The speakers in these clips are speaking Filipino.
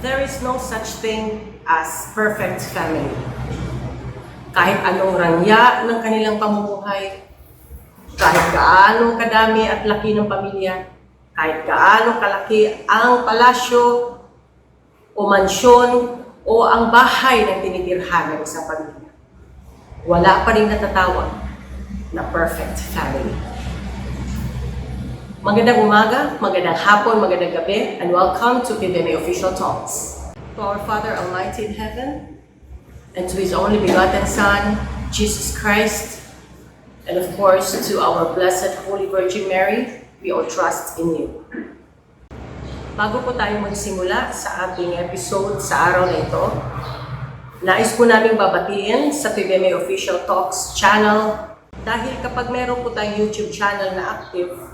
There is no such thing as perfect family. Kahit anong rangya ng kanilang pamumuhay, kahit gaano kadami at laki ng pamilya, kahit gaano kalaki ang palasyo o mansyon o ang bahay na tinitirhan ng isang pamilya, wala pa rin natatawag na perfect family. Magandang umaga, magandang hapon, magandang gabi, and welcome to PBMA Official Talks. To our Father Almighty in heaven, and to His only begotten Son, Jesus Christ, and of course to our Blessed Holy Virgin Mary, we all trust in you. Bago po tayo magsimula sa ating episode sa araw na ito, nais po namin babatiin sa PBMA Official Talks channel dahil kapag meron po tayong YouTube channel na active,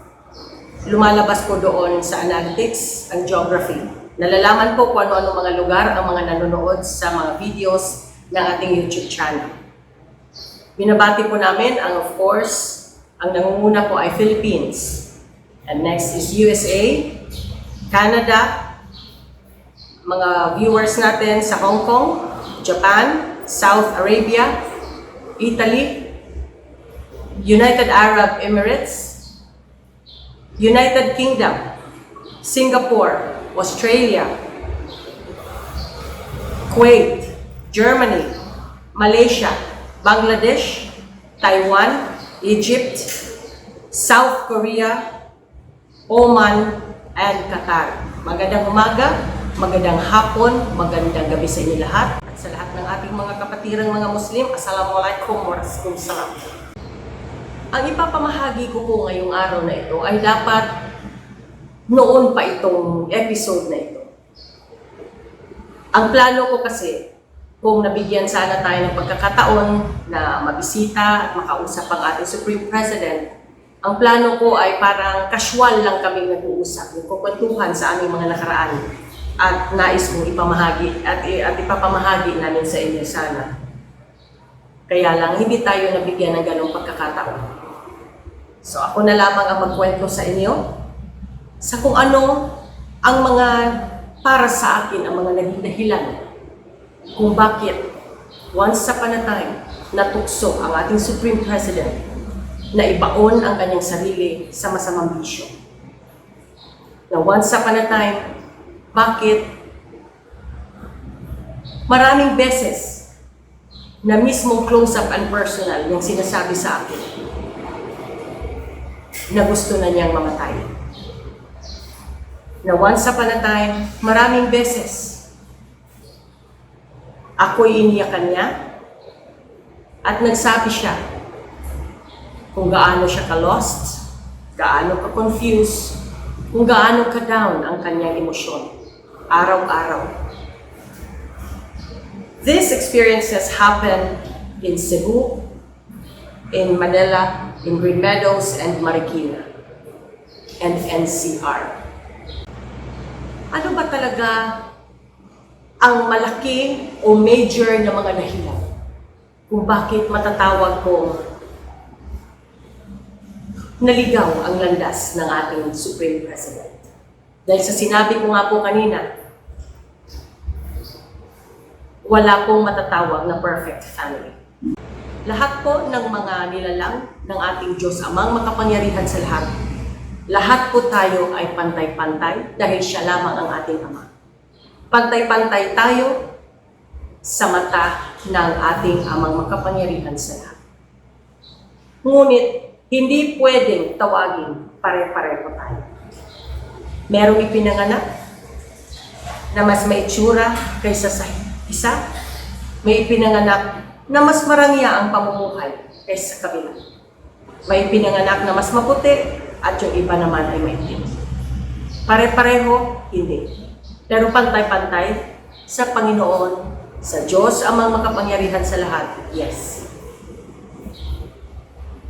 lumalabas po doon sa analytics ang geography. Nalalaman po kung ano-ano mga lugar ang mga nanonood sa mga videos ng ating YouTube channel. Binabati po namin ang, of course, ang nangunguna po ay Philippines. And next is USA, Canada, mga viewers natin sa Hong Kong, Japan, Saudi Arabia, Italy, United Arab Emirates, United Kingdom, Singapore, Australia, Kuwait, Germany, Malaysia, Bangladesh, Taiwan, Egypt, South Korea, Oman, and Qatar. Magandang umaga, magandang hapon, magandang gabi sa inyo lahat. At sa lahat ng ating mga kapatirang mga Muslim, Assalamualaikum warahmatullahi. Ang ipapamahagi ko po ngayong araw na ito ay dapat noon pa itong episode na ito. Ang plano ko kasi, kung nabigyan sana tayo ng pagkakataon na mabisita at makausap ang ating Supreme President, ang plano ko ay parang casual lang kaming nag-uusap, nagkukwentuhan sa aming mga nakaraan at nais kong ipamahagi at ipapamahagi namin sa inyo sana. Kaya lang, hindi tayo nabigyan ng ganong pagkakataon. So ako na lamang ang magkwento sa inyo sa kung ano ang mga para sa akin ang mga naging dahilan kung bakit once upon a time natukso ang ating Supreme President na ibaon ang kanyang sarili sa masamang bisyo. Na once upon a time, bakit maraming beses na mismong close-up and personal yung sinasabi sa akin na gusto na niyang mamatay. Na once upon a time, maraming beses ako'y iniyakan niya at nagsabi siya kung gaano siya ka-lost, gaano ka-confused, kung gaano ka-down ang kanyang emosyon, araw-araw. These experiences happen in Cebu, in Manila, in Green Meadows, and Marikina, and NCR. Ano ba talaga ang malaki o major na mga dahilan kung bakit matatawag ko naligaw ang landas ng ating Supreme President? Dahil sa sinabi ko nga po kanina, wala pong matatawag na perfect family. Lahat po ng mga nilalang ng ating Diyos Amang makapangyarihan sa lahat po tayo ay pantay-pantay dahil siya lamang ang ating Ama. Pantay-pantay tayo sa mata ng ating Amang makapangyarihan sa lahat. Ngunit, hindi pwedeng tawagin pare-pareho tayo. Merong ipinanganak na mas may itsura kaysa sa isa. May ipinanganak na mas marangya ang pamumuhay kaysa sa kabila. May ipinanganak na mas maputi at yung iba naman ay maitim. Pare-pareho, hindi. Pero pantay-pantay sa Panginoon, sa Diyos Amang makapangyarihan sa lahat, yes.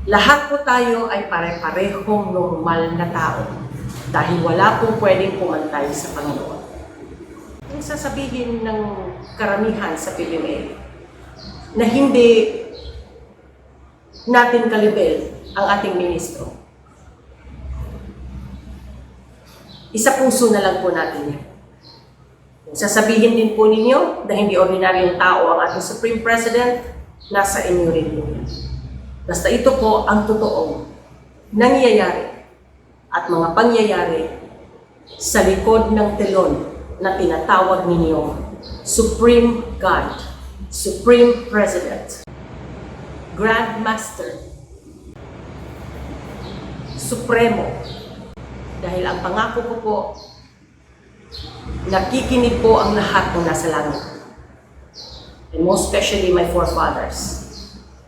Lahat po tayo ay pare-parehong normal na tao dahil wala pong pwedeng pumantay sa Panginoon. Yung sasabihin ng karamihan sa PBMA na hindi natin kalibel ang ating ministro, isa puso na lang po natin yan. Sasabihin din po ninyo na hindi ordinaryong tao ang ating Supreme President, nasa inyo rin po yan. Basta ito po ang totoong nangyayari at mga pangyayari sa likod ng telon na tinatawag ninyong Supreme God, Supreme President, Grand Master, Supremo. Dahil ang pangako ko po, nakikinig po ang lahat ng nasa langit. And most especially my forefathers.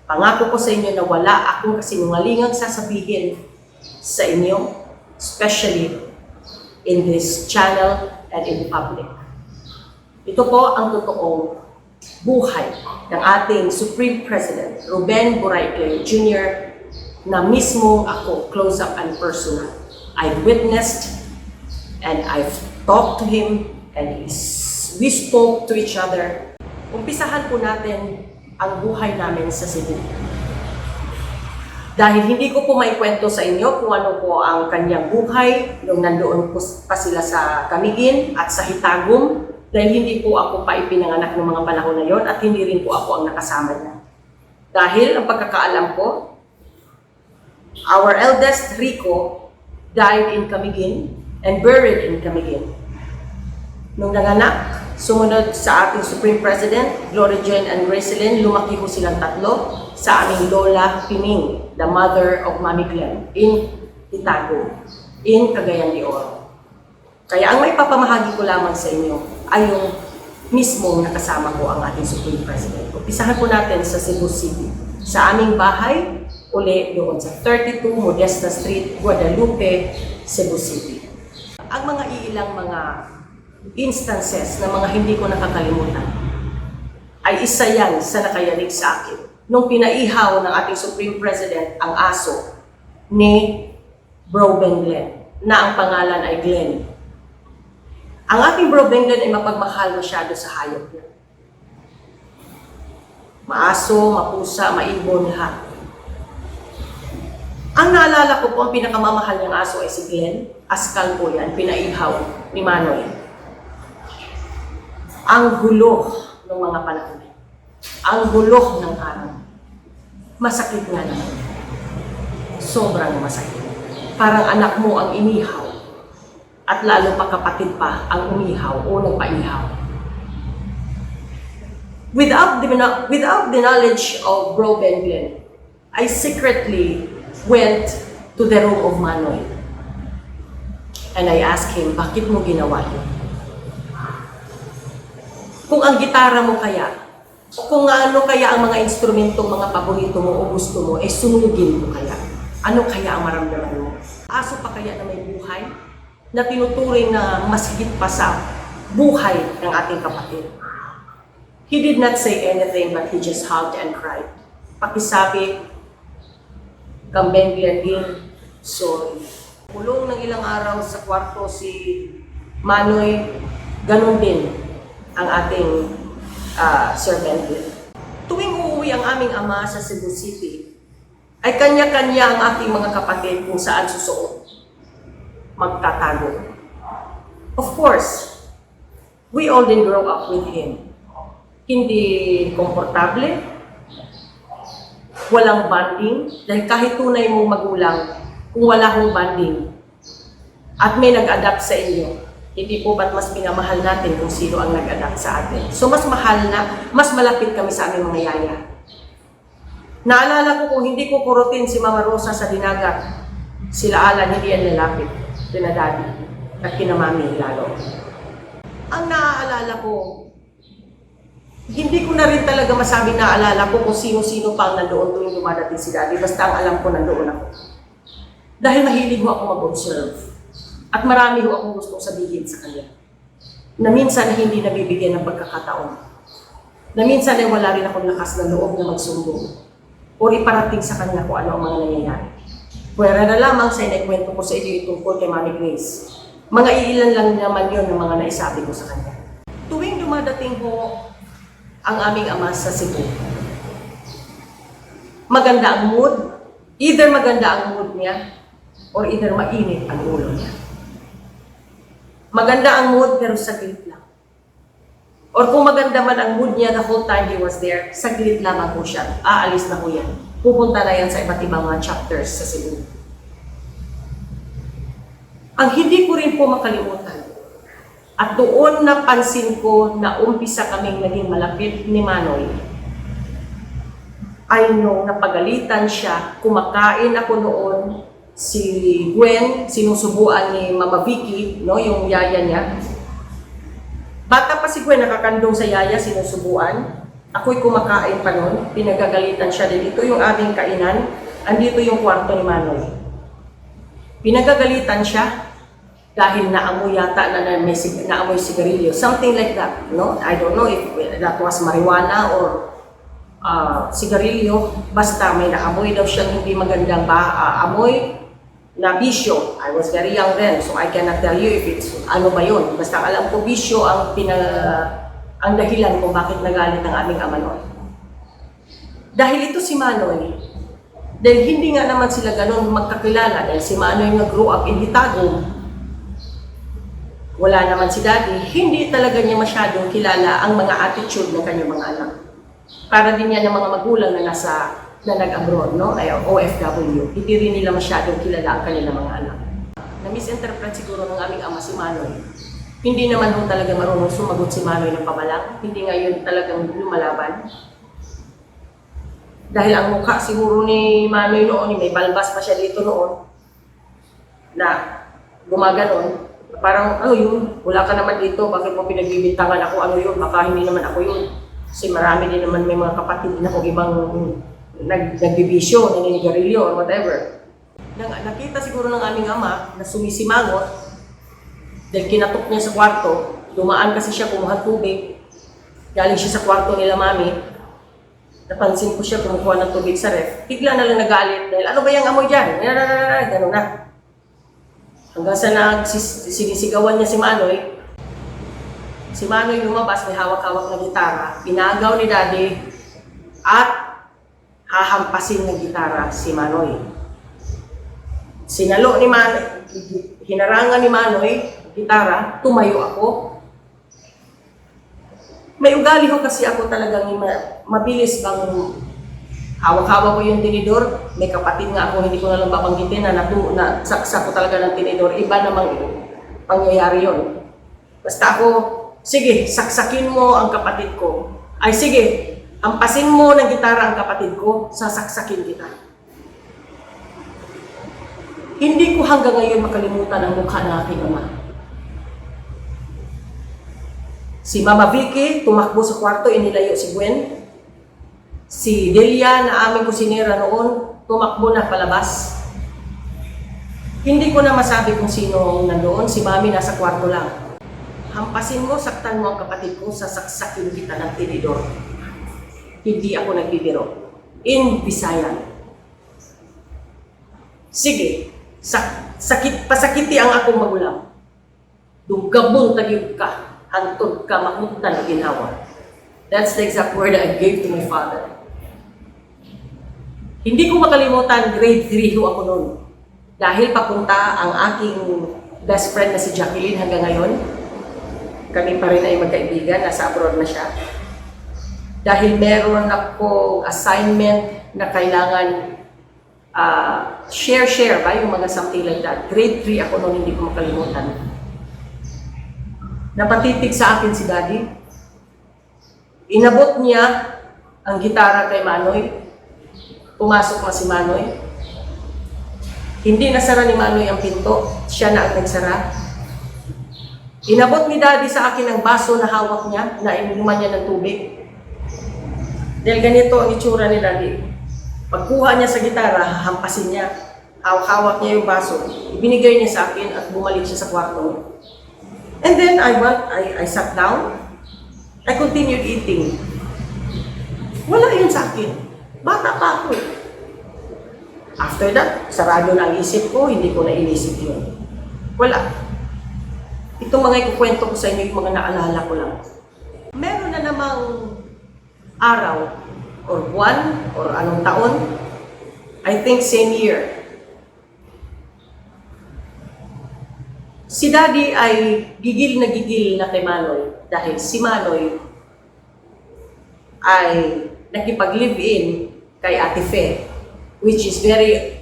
Pangako ko sa inyo na wala akong kasinungalingang sasabihin sa inyo, especially in this channel and in the public. Ito po ang totoong buhay ng ating Supreme President, Ruben Burayclay Jr., na mismo ako, close up and personal. I've witnessed and I've talked to him and we spoke to each other. Umpisahan po natin ang buhay namin sa Cebu. Dahil hindi ko po maikwento sa inyo kung ano po ang kanyang buhay nung nandoon po pa sila sa Camiguin at sa Hitagum, dahil hindi po ako pa ipinanganak ng mga panahon na yon at hindi rin po ako ang nakasama niya. Dahil ang pagkakaalam ko, our eldest Rico died in Camiguin and buried in Camiguin. Nung nanganak, sumunod sa ating Supreme President, Gloria Jean and Gracelyn, lumaki ko silang tatlo sa aming Lola Pining, the mother of Mami Glenn, in Itago, in Cagayan de Oro. Kaya ang may papamahagi ko lamang sa inyo ay yung mismong nakasama ko ang ating Supreme President. Umpisahan po natin sa Cebu City, sa aming bahay, uli doon sa 32 Modesta Street, Guadalupe, Cebu City. Ang mga iilang mga instances na mga hindi ko nakakalimutan ay isa yan sa nakayanig sa akin nung pinaihaw ng ating Supreme President ang aso ni Bro Ben Glenn, na ang pangalan ay Glenn. Ang ating Bro Ben Glenn ay mapagmahal masyado sa hayop niya. Maaso, mapusa, maibon, lahat. Ang naalala ko po, ang pinakamamahal niyang aso ay si Glenn. Askal po yan, pinaihaw ni Manoy. Ang gulo ng mga panahon. Ang gulo ng araw. Masakit nga naman. Sobrang masakit. Parang anak mo ang inihaw. At lalo pa kapatid pa ang umihaw o nagpaihaw. Without the knowledge of Bro Ben Glenn, I secretly went to the room of Manoy. And I asked him, bakit mo ginawa yun? Kung ang gitara mo kaya, o kung ano kaya ang mga instrumentong mga paborito mo o gusto mo, sunugin mo kaya. Ano kaya ang maramdaman mo? Aso pa kaya na may buhay? Na tinuturing na mas higit pa sa buhay ng ating kapatid. He did not say anything but he just hugged and cried. Pakisabi, Kambeng din, sorry. Kulong ng ilang araw sa kwarto si Manoy, ganun din ang ating Sir Bentley. Tuwing uuwi ang aming ama sa Cebu City, ay kanya-kanya ang ating mga kapatid kung saan susuot. Magtatago. Of course, we all didn't grow up with him. Hindi komportable, walang bonding, dahil kahit tunay mong magulang, kung wala hong bonding, at may nag-adapt sa inyo, hindi po ba't mas pinamahal natin kung sino ang nag-adapt sa atin? So mas mahal na, mas malapit kami sa aming mga yaya. Naalala ko kung hindi ko kurutin si Mama Rosa sa Dinagat, sila Alan, hindi yan nalapit, pinadadi, at kinamami lalo. Ang naaalala ko, hindi ko na rin talaga masabing naalala ko kung sino-sino pa ang nandoon tuwing dumadating si Daddy, basta ang alam ko nandoon ako. Dahil mahilig ho ako mag-observe. At marami ho akong gustong sabihin sa kanya. Na minsan hindi nabibigyan ng pagkakataon. Na minsan ay wala rin akong lakas na loob na magsumbong. O iparating sa kanya kung ano ang mga nangyayari. Pwera na lamang sa inaikwento ko sa inyo tungkol kay Mami Grace. Mga iilan lang naman yun ng mga naisabi ko sa kanya. Tuwing dumadating ho ang aming ama sa Cebu, maganda ang mood. Either maganda ang mood niya or either mainit ang ulo niya. Maganda ang mood pero saglit lang. Or kung maganda man ang mood niya the whole time he was there, saglit lamang po siya. Aalis na po yan. Pupunta na yan sa iba't ibang mga chapters sa Cebu. Ang hindi ko rin po makalimutan, at doon napansin ko na umpisa kaming naging malapit ni Manoy, ay nung napagalitan siya, kumakain ako noon, si Gwen, sinusubuan ni Mama Vicky, no, yung yaya niya. Bata pa si Gwen, nakakandong sa yaya, sinusubuan. Ako'y kumakain pa noon, pinagagalitan siya din. Ito yung aming kainan, andito yung kwarto ni Manoy. Pinagagalitan siya dahil naamoy yata na may naamoy sigarilyo. Something like that, no? I don't know if that was marijuana or sigarilyo. Basta may naamoy daw siyang hindi magandang amoy na bisyo. I was very young then, so I cannot tell you if it's ano ba yun. Basta alam ko bisyo ang dahilan kung bakit nagalit ang aming ama noon. Dahil ito si Manoy, dahil hindi nga naman sila ganun magkakilala, dahil si Manoy nag-grow up in Hitagum, wala naman si Daddy, hindi talaga niya masyadong kilala ang mga attitude ng kanyang mga anak. Para din yan ng mga magulang na nag-abroad, no? Ay OFW, hindi rin nila masyadong kilala ang kanilang mga anak. Na-misinterpret siguro ng aming ama si Manoy. Hindi naman ho talaga marunong sumagot si Manoy ng pabalang, hindi ngayon talagang lumalaban. Dahil ang mukha siguro ni Manoy noon, may balbas pa siya dito noon, na gumaganon. Parang, ano yun? Wala ka naman dito, bakit mo pinagbibintangan ako? Ano yun? Baka hindi naman ako yun. Kasi marami din naman may mga kapatid na kung ibang nagbibisyo, naninigarilyo, or whatever. Nakita siguro ng aming ama na sumisimangot dahil kinatok niya sa kwarto, dumaan kasi siya kumuha tubig. Galing siya sa kwarto nila mami. Napansin ko siya kumukuha ng tubig sa ref. Bigla na lang nagalit dahil, ano ba yung amoy dyan? Gano'n na. Hanggang sa sinisigawan niya si Manoy. Si Manoy lumabas, may hawak-hawak na gitara. Pinagaw ni Daddy at hahampasin ng gitara si Manoy. Sinalo ni Manoy, hinarangan ni Manoy, gitara, tumayo ako. May ugali ho kasi ako talagang mabilis bang hawak-hawak ko yung tinidor. May kapatid nga ako, hindi ko na lang babanggitin na saksak ko talaga ng tinidor. Iba namang pangyayari yun. Basta ako, sige, saksakin mo ang kapatid ko. Ay sige, hampasin mo ng gitara ang kapatid ko, sasaksakin kita. Hindi ko hanggang ngayon makalimutan ang mukha ng aking ama. Si Mama Vicky, tumakbo sa kwarto, inilayo si Gwen. Si Delia, na aming kusinera noon, tumakbo na palabas. Hindi ko na masabi kung sino nandoon, si Mami nasa kwarto lang. Hampasin mo, saktan mo ang kapatid ko, sasaksakin kita ng tinidor. Hindi ako nagbibiro. In Visayan. Sige, pasakiti ang akong magulang. Dugabon tagyod ka. Hantod ka, makuntan ang ginawa. That's the exact word I gave to my father. Hindi ko makalimutan, grade 3 ho ako noon. Dahil papunta ang aking best friend na si Jacqueline hanggang ngayon. Kami pa rin ay magkaibigan, nasa abroad na siya. Dahil meron ako assignment na kailangan share ba, yung mga something like that. Grade 3 ako noon, hindi ko makalimutan. Napatitig sa akin si Daddy. Inabot niya ang gitara kay Manoy. Pumasok na si Manoy. Hindi nasara ni Manoy ang pinto. Siya na ang nagsara. Inabot ni Daddy sa akin ang baso na hawak niya, na ininuman niya ng tubig. Dahil ganito ang itsura ni Daddy. Pagkuha niya sa gitara, hampasin niya. Hawak niya yung baso. Ibinigay niya sa akin at bumalik siya sa kwarto. And then I sat down. I continued eating. Wala yun sa akin. Bata pa ako. After that, sarado na ang isip ko, hindi ko na inisip yun. Wala. Itong mga ikukwento ko sa inyo, yung mga naalala ko lang. Meron na namang araw, or buwan, or anong taon, I think same year. Si Daddy ay gigil na kay Manoy dahil si Manoy ay nakipag-live-in kay Ate Fe, which is very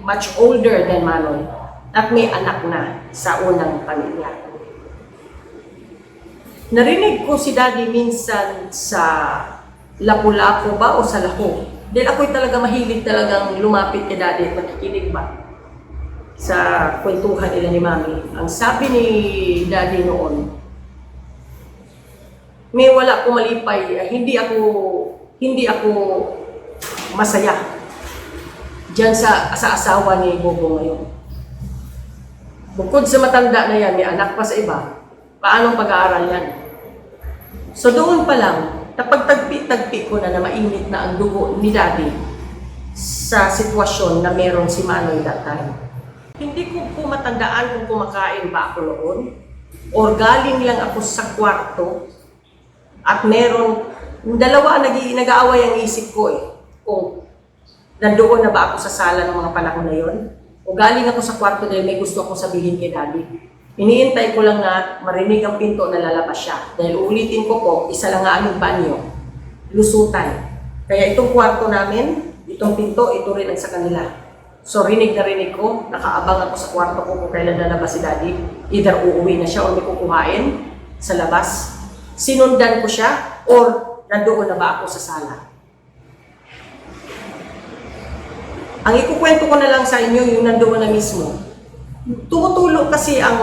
much older than Manoy at may anak na sa unang pamilya. Narinig ko si Daddy minsan sa Lapu-Lapu ba o sa Lahu. Dahil ako'y talaga mahilig talagang lumapit kay Daddy at makikinig ba sa kwentuhan nila ni Mami. Ang sabi ni Daddy noon, may wala ko malipay, hindi ako masaya diyan sa asawa ni Bobo ngayon. Bukod sa matanda na yan, may anak pa sa iba, paanong pag-aaral yan? So doon pa lang, napagtagpi-tagpi ko na mainit na ang dugo ni Daddy sa sitwasyon na meron si Manoy that time. Hindi ko po matandaan kung kumakain ba ako noon or galing lang ako sa kwarto at meron, dalawa nag-aaway ang isip ko kung nandoon na ba ako sa sala ng mga panahon na yon o galing ako sa kwarto dahil may gusto akong sabihin kay Daddy. Iniintay ko lang na marinig ang pinto na lalabas siya. Dahil ulitin ko po, isa lang nga aming banyo, lusutan. Kaya itong kwarto namin, itong pinto, ito rin ang sa kanila. So rinig na rinig ko, nakaabang ako sa kwarto ko kung kailan lalabas si Daddy. Either uuwi na siya o may kukuhain sa labas. Sinundan ko siya or nandoon na ba ako sa sala. Ang ikukwento ko na lang sa inyo, yung nandoon na mismo. Tumutulo kasi ang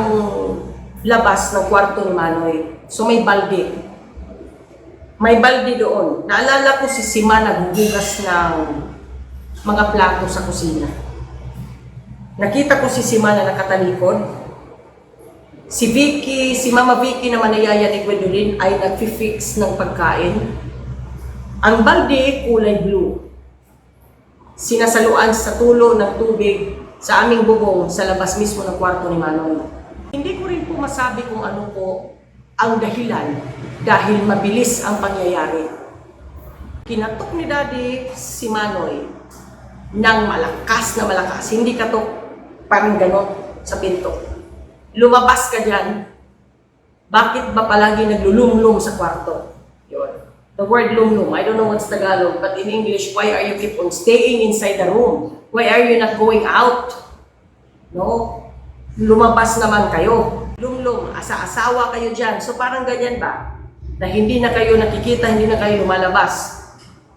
labas ng kwarto ni Manoy. So may balde. May balde doon. Naalala ko si Sima naghuhugas ng mga plato sa kusina. Nakita ko si Sima na nakatalikod. Si Mama Vicky naman na yaya ni Gwendolyn ay nagfi-fix ng pagkain. Ang balde kulay blue. Sinasaluan sa tulo ng tubig sa aming bubong sa labas mismo ng kwarto ni Manoy. Hindi ko rin po masabi kung ano po ang dahilan dahil mabilis ang pangyayari. Kinatok ni Daddy si Manoy ng malakas na malakas. Hindi katok parang ganon sa pinto. Lumabas ka dyan. Bakit ba palagi naglulumlum sa kwarto? Yun. The word lumlum, I don't know what's Tagalog, but in English, why are you keep on staying inside the room? Why are you not going out? No? Lumabas naman kayo. Lumlum, asa-asawa kayo dyan. So parang ganyan ba? Na hindi na kayo nakikita, hindi na kayo lumalabas.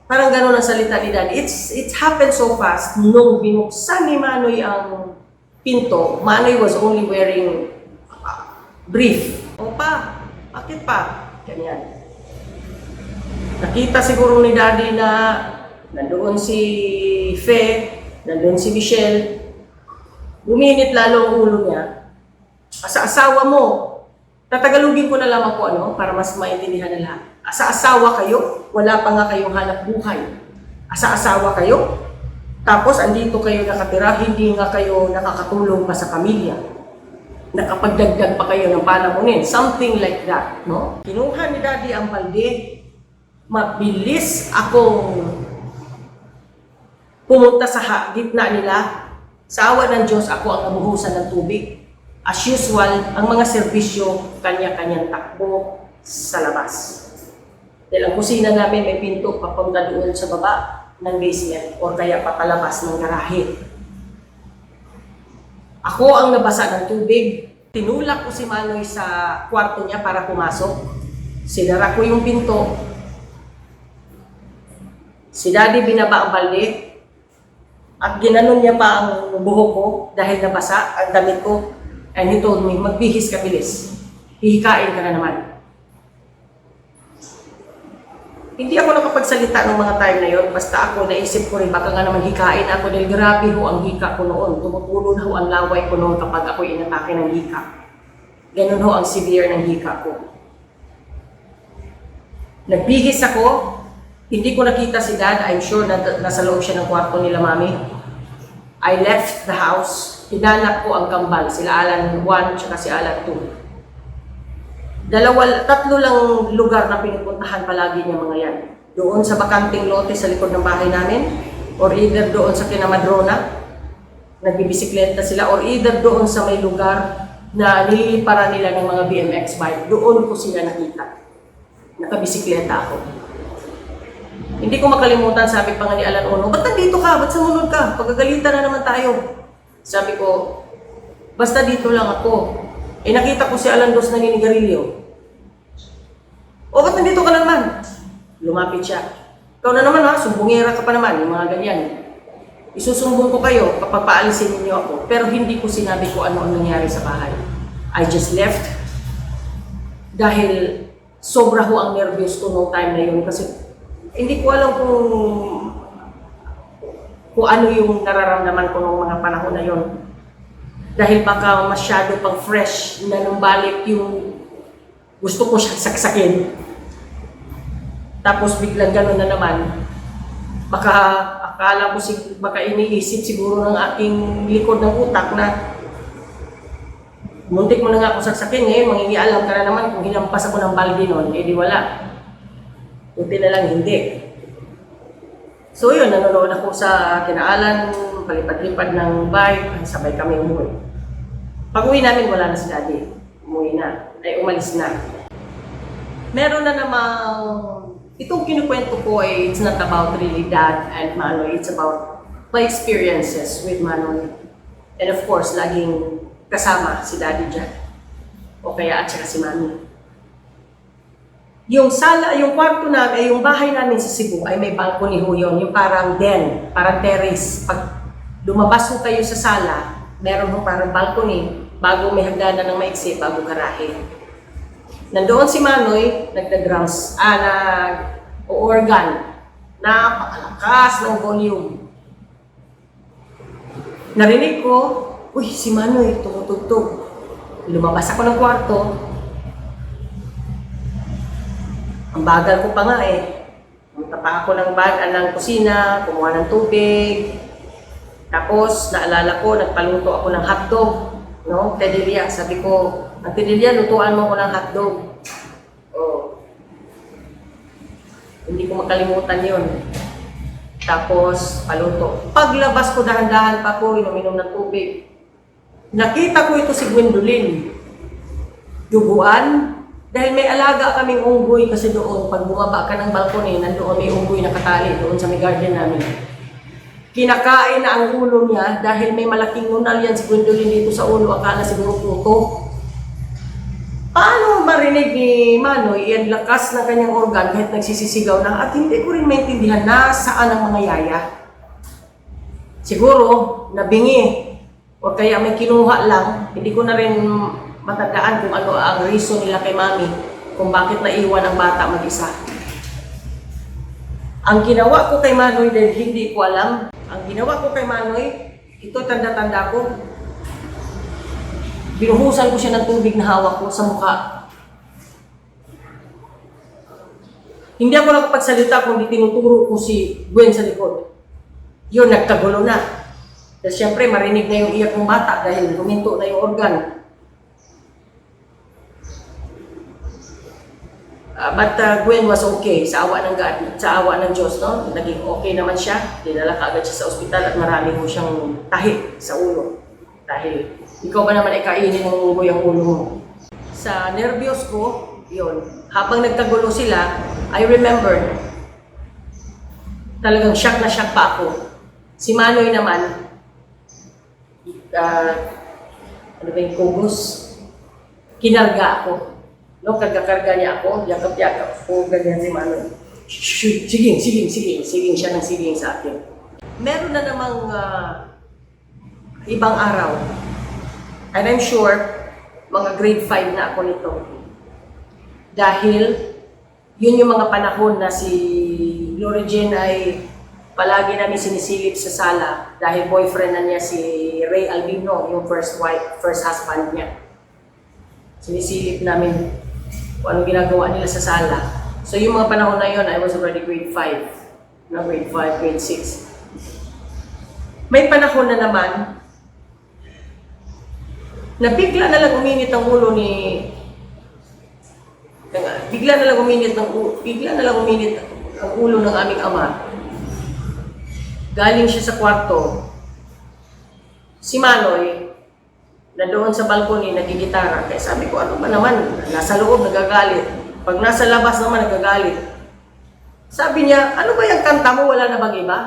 Parang gano'n ang salita ni Daddy. It happened so fast. Nung binuksan ni Manoy ang pinto, Manoy was only wearing brief. O pa, bakit pa? Ganyan. Nakita siguro ni Daddy na nandoon si Fe, nandoon si Michelle. Uminit lalo ang ulo niya. Sa asawa mo, tatagalugin ko na lamang po para mas maintindihan na lahat. Sa asawa kayo, wala pa nga kayong hanap buhay. Sa asawa kayo, tapos andito kayo nakatira, hindi nga kayo nakakatulong pa sa pamilya. Nakapagdagdag pa kayo ng palamunin. Something like that, no? Kinuha ni Daddy ang balde. Mabilis akong pumunta sa gitna nila. Sa awa ng Diyos, ako ang nabuhusan ng tubig. As usual, ang mga serbisyo, kanya-kanyang takbo sa labas. Dahil ang kusina namin may pinto papunta doon sa baba ng basement o kaya papalabas ng garahe. Ako ang nabasa ng tubig. Tinulak ko si Manoy sa kwarto niya para pumasok. Sinara ko yung pinto. Si Daddy binaba ang balde at ginanon niya pa ang buhok ko dahil nabasa ang damit ko. And he told me, magbihis ka bilis. Hihikain ka na naman. Hindi ako nakapagsalita ng mga time na yon. Basta ako naisip ko rin, baka nga naman hikain ako dahil grabe ho ang hika ko noon. Tumutulo na ho ang laway ko noon kapag ako inatake ng hika. Ganun ho ang severe ng hika ko. Nagbihis ako. Hindi ko nakita si Dad. I'm sure na nasa loob siya ng kwarto nila, Mami. I left the house. Hinanap ko ang kambal. Sila Alan 1 at si Alan 2. Tatlo lang lugar na pinupuntahan palagi niya mga yan. Doon sa bakanting lote sa likod ng bahay namin. Or either doon sa Kinamadrona. Nagbibisikleta sila. Or either doon sa may lugar na nililiparan nila ng mga BMX bike. Doon ko sila nakita. Nakabisikleta ako. Hindi ko makalimutan, sabi pa nga ni Alan Ono, ba't nandito ka? Ba't sumunod ka? Pagkagalitan na naman tayo. Sabi ko, basta dito lang ako. Nakita ko si Alan Dos naninigarilyo. O, ba't nandito ka naman? Lumapit siya. Ikaw na naman ha, sumbungera ka pa naman, yung mga ganyan. Isusumbong ko kayo kapag paalisin ninyo ako. Pero hindi ko sinabi ko ano ang nangyari sa bahay. I just left. Dahil sobra ho ang nervyos ko noong time na yun. Kasi hindi ko alam kung ano yung nararamdaman ko noong mga panahon na yun. Dahil baka masyado pang fresh na numbalik yung gusto ko siya saksakin. Tapos biglang gano'n na naman. Baka akala ko, baka iniisip siguro ng aking likod ng utak na muntik mo na nga ako saksakin ngayon, mangingialam ka na naman kung hinampas ako ng balde nun, di wala. Buti na lang hindi. So yun, nanonood ako sa kinaalan, palipad-lipad ng bike, sabay kami umuwi. Pag uwi namin, wala na si Daddy. Umuwi na, umalis na. Meron na namang, itong kinukwento ko ay it's not about really Dad and Manoy, it's about my experiences with Manoy. And of course, laging kasama si Daddy dyan. O kaya at saka si Mami. Yung sala, yung kwarto namin, yung bahay namin sa Cebu ay may balcony ho yun. Yung parang den, parang terrace. Pag lumabas ho kayo sa sala, meron ho parang balcony bago may hagdanan ng maiksi, bago garahe. Nandoon si Manoy, nagda-drums, nag-organ. Napakalakas ng volume. Narinig ko, uy, si Manoy, tumutugtog. Lumabas ako ng kwarto. Ang bagal ko pa nga eh. Punta pa ako ng ng kusina, kumuha ng tubig. Tapos, naalala ko, nagpaluto ako ng hotdog. No? Tedelia, sabi ko, ang Tedelia, lutuan mo ko ng hotdog. Oh. Hindi ko makalimutan yun. Tapos, paluto. Paglabas ko, dahan-dahan pa ko, inom ng tubig. Nakita ko ito si Gwendolyn. Duguan. Dahil may alaga kaming unggoy kasi doon, pag bumaba ka ng balkone, nandoon may unggoy nakatali doon sa may garden namin. Kinakain na ang ulo niya dahil may malaking ngunal yan si Gwendolyn dito sa ulo, akala siguro puto. Paano marinig ni Manoy yan lakas ng kanyang organ kahit nagsisisigaw na at hindi ko rin maintindihan na saan ang mga yaya. Siguro, nabingi. O kaya may kinuha lang, hindi ko na rin matandaan kung ano ang reason nila kay Mami kung bakit naiwan ang bata mag-isa. Ang ginawa ko kay Manoy dahil hindi ko alam, ang ginawa ko kay Manoy, ito tanda-tanda ko, binuhusan ko siya ng tubig na hawak ko sa mukha. Hindi ako nakapagsalita kundi tinuturo ko si Gwen sa likod. Yun, nagkagulo na. Dahil siyempre, marinig na yung iyak ng bata dahil huminto na yung organ. But Gwen was okay sa awa ng God, sa awa ng Diyos, no? Naging okay naman siya. Dinala kaagad siya sa ospital at marami mo siyang tahi sa ulo. Dahil ikaw ba naman ay kainin ng unggoy ang ulo mo? Sa nervyos ko, yun. Habang nagkagulo sila, I remember, talagang shock na shock pa ako. Si Manoy naman, ano ba yung kubos? Kinarga ako. No, karga-karga niya ako, yakap-yakap ko, ganyan si Manoy. Siging siya ng siging sa akin. Meron na namang ibang araw. And I'm sure, mga grade 5 na ako nito. Dahil, yun yung mga panahon na si Glory Jean ay palagi namin sinisilip sa sala dahil boyfriend na niya si Ray Albino, yung first husband niya. Sinisilip namin kung anong ginagawa nila sa sala. So yung mga panahon na yun, I was already grade 5. Na grade 5, grade 6. May panahon na naman na bigla na lang uminit ang ulo ni bigla na lang uminit ang ulo ng aming ama. Galing siya sa kwarto. Si Manoy, na doon sa balcony nagigitara. Kaya sabi ko, ano ba naman, nasa loob nagagalit. Pag nasa labas naman nagagalit. Sabi niya, ano ba yung kanta mo, wala na bang iba?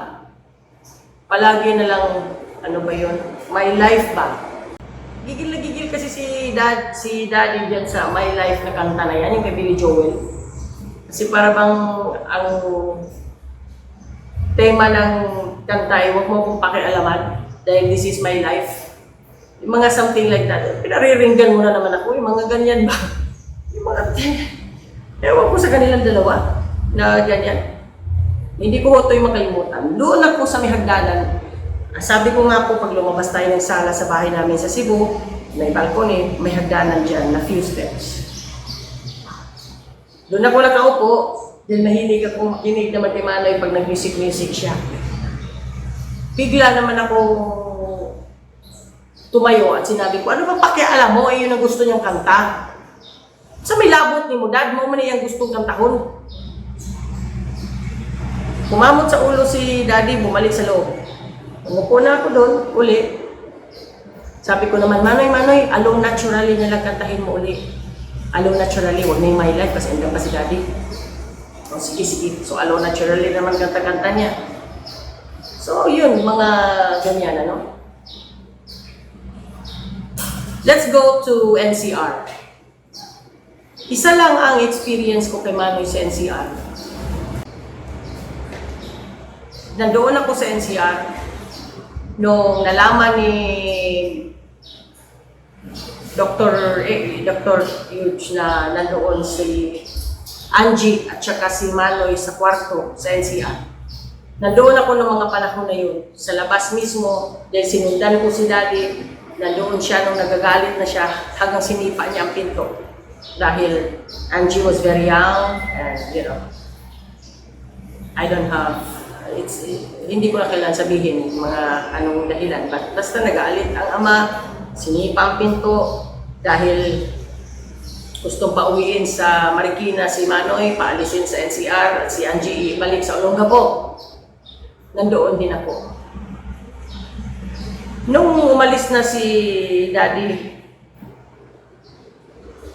Palagi na lang, ano ba yun, My Life ba? Gigil na gigil kasi si Daddy dyan sa My Life na kanta na yan, yung kay Billy Joel. Kasi para bang ang tema ng kanta ay huwag mo kong pakialaman dahil this is my life. Yung mga something like that. Pinariringgan mo na naman ako, yung mga ganyan ba? Yung mga, ewan ko sa kanilang dalawa na ganyan. Hindi ko ito yung makalimutan. Doon ako sa may hagdanan. Sabi ko nga po, pag lumabas tayo ng sala sa bahay namin sa Cebu, may balcony, may hagdanan dyan na few steps. Doon ako nakaupo, dahil mahilig akong makinig naman kay Manoy pag nag-music siya. Bigla naman ako tumayo at sinabi ko, ano ba pakialam mo? Ay yun ang gusto niyang kanta. Sa may labot ni mo, Dad, mo man iyang gustong kantahon. Kumamot sa ulo si Daddy, bumalik sa loob. Umupo na ako doon, uli. Sabi ko naman, Manoy, alone naturally na lang kantahin mo uli. Alone naturally, huwag na yung My Life, kasi andang pa si Daddy. O sige. So alone naturally naman kanta-kanta niya. So yun, mga ganyan, ano? Let's go to NCR. Isa lang ang experience ko kay Manoy sa NCR. Nandoon ako sa NCR nung nalaman ni Dr. Huge na nandoon si Angie at saka si Manoy sa kwarto sa NCR. Nandoon ako ng mga panahon na yun. Sa labas mismo, dahil sinundan ko si Daddy, nandoon siya nung nagagalit na siya hanggang sinipa niya ang pinto. Dahil Angie was very young and, you know, I don't have, hindi ko na kailangan sabihin mga anong dahilan. But basta nagalit ang ama, sinipa ang pinto dahil gustong pauwiin sa Marikina si Manoy, paalisin sa NCR at si Angie ibalik sa Olongapo. Nandoon din ako. Nung umalis na si Daddy,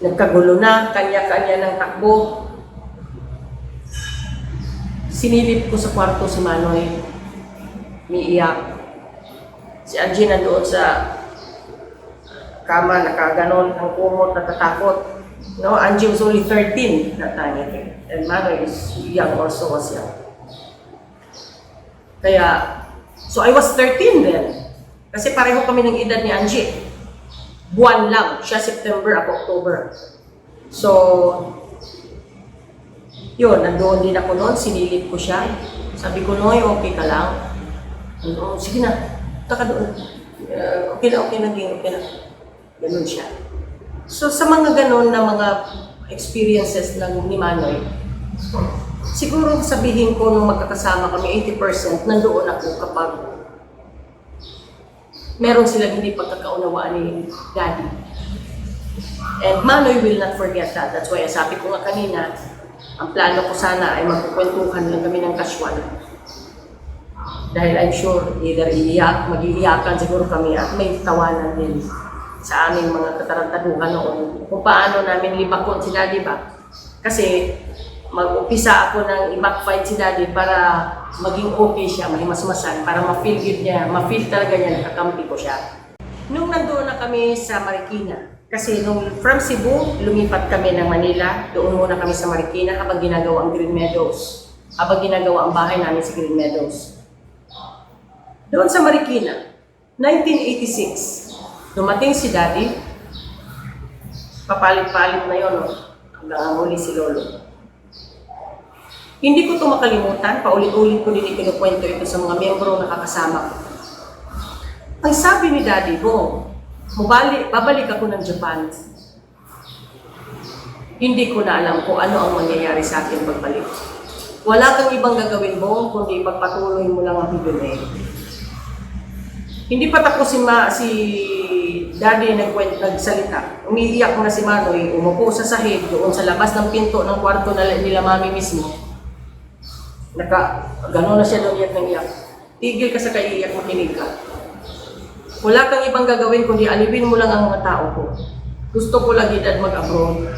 nagkagulo na, kanya-kanya ng takbo. Sinilip ko sa kwarto si Manoy, umiiyak. Si Angie nandoon sa kama, nakaganon, ang kumot, natatakot. No, Angie was only 13 that time, I think. And Manoy is young, also was young. Kaya, so I was 13 then. Kasi pareho kami ng edad ni Angie. Buwan lang. Siya September, ako October. So, yun, nandoon din ako noon. Sinilip ko siya. Sabi ko, Noy, okay ka lang? Ano, sige na. Punta ka doon. Okay na. Ganun siya. So, sa mga ganun na mga experiences ng ni Manoy, siguro sabihin ko nung magkakasama kami, 80% nandoon ako kapag meron silang hindi pagkakaunawaan ni Daddy. And Manoy will not forget that. That's why sabi ko nga kanina, ang plano ko sana ay magkukwentuhan lang kami ng casual. Dahil I'm sure either mag-iiyakan siguro kami at may tawanan din sa aming mga katarantaduhan noon. Kung paano namin libakon si Daddy ba? Kasi mag-upisa ako ng i-backfight si Daddy para maging okay siya, mahimasmasan, para ma-feel talaga niya nakakampi ko siya. Nung nandoon na kami sa Marikina, kasi nung from Cebu, lumipat kami ng Manila, doon muna kami sa Marikina habang ginagawa ang Green Meadows. Habang ginagawa ang bahay namin sa Green Meadows. Doon sa Marikina, 1986, dumating si Daddy, papalit-palit na yun, no? Hanggang huli si Lolo. Hindi ko ito makalimutan, paulit-ulit ko din ikinukwento ito sa mga miyembro na kakasama ko. Ang sabi ni Daddy, babalik ako ng Japan. Hindi ko na alam kung ano ang mangyayari sa akin pagbalik. Wala kang ibang gagawin mo, kundi ipagpatuloy mo lang ang hibinay. Hindi pa tapos si Daddy nagsalita. Umiiyak na si Manoy, umupo sa sahig doon sa labas ng pinto ng kwarto nila Mami mismo. Gano'n na siya doon iyak ng iyak. Tigil ka sa kaiiyak, makinig ka. Wala kang ibang gagawin kundi alipin mo lang ang mga tao ko. Gusto ko lagi dad mag-abroad.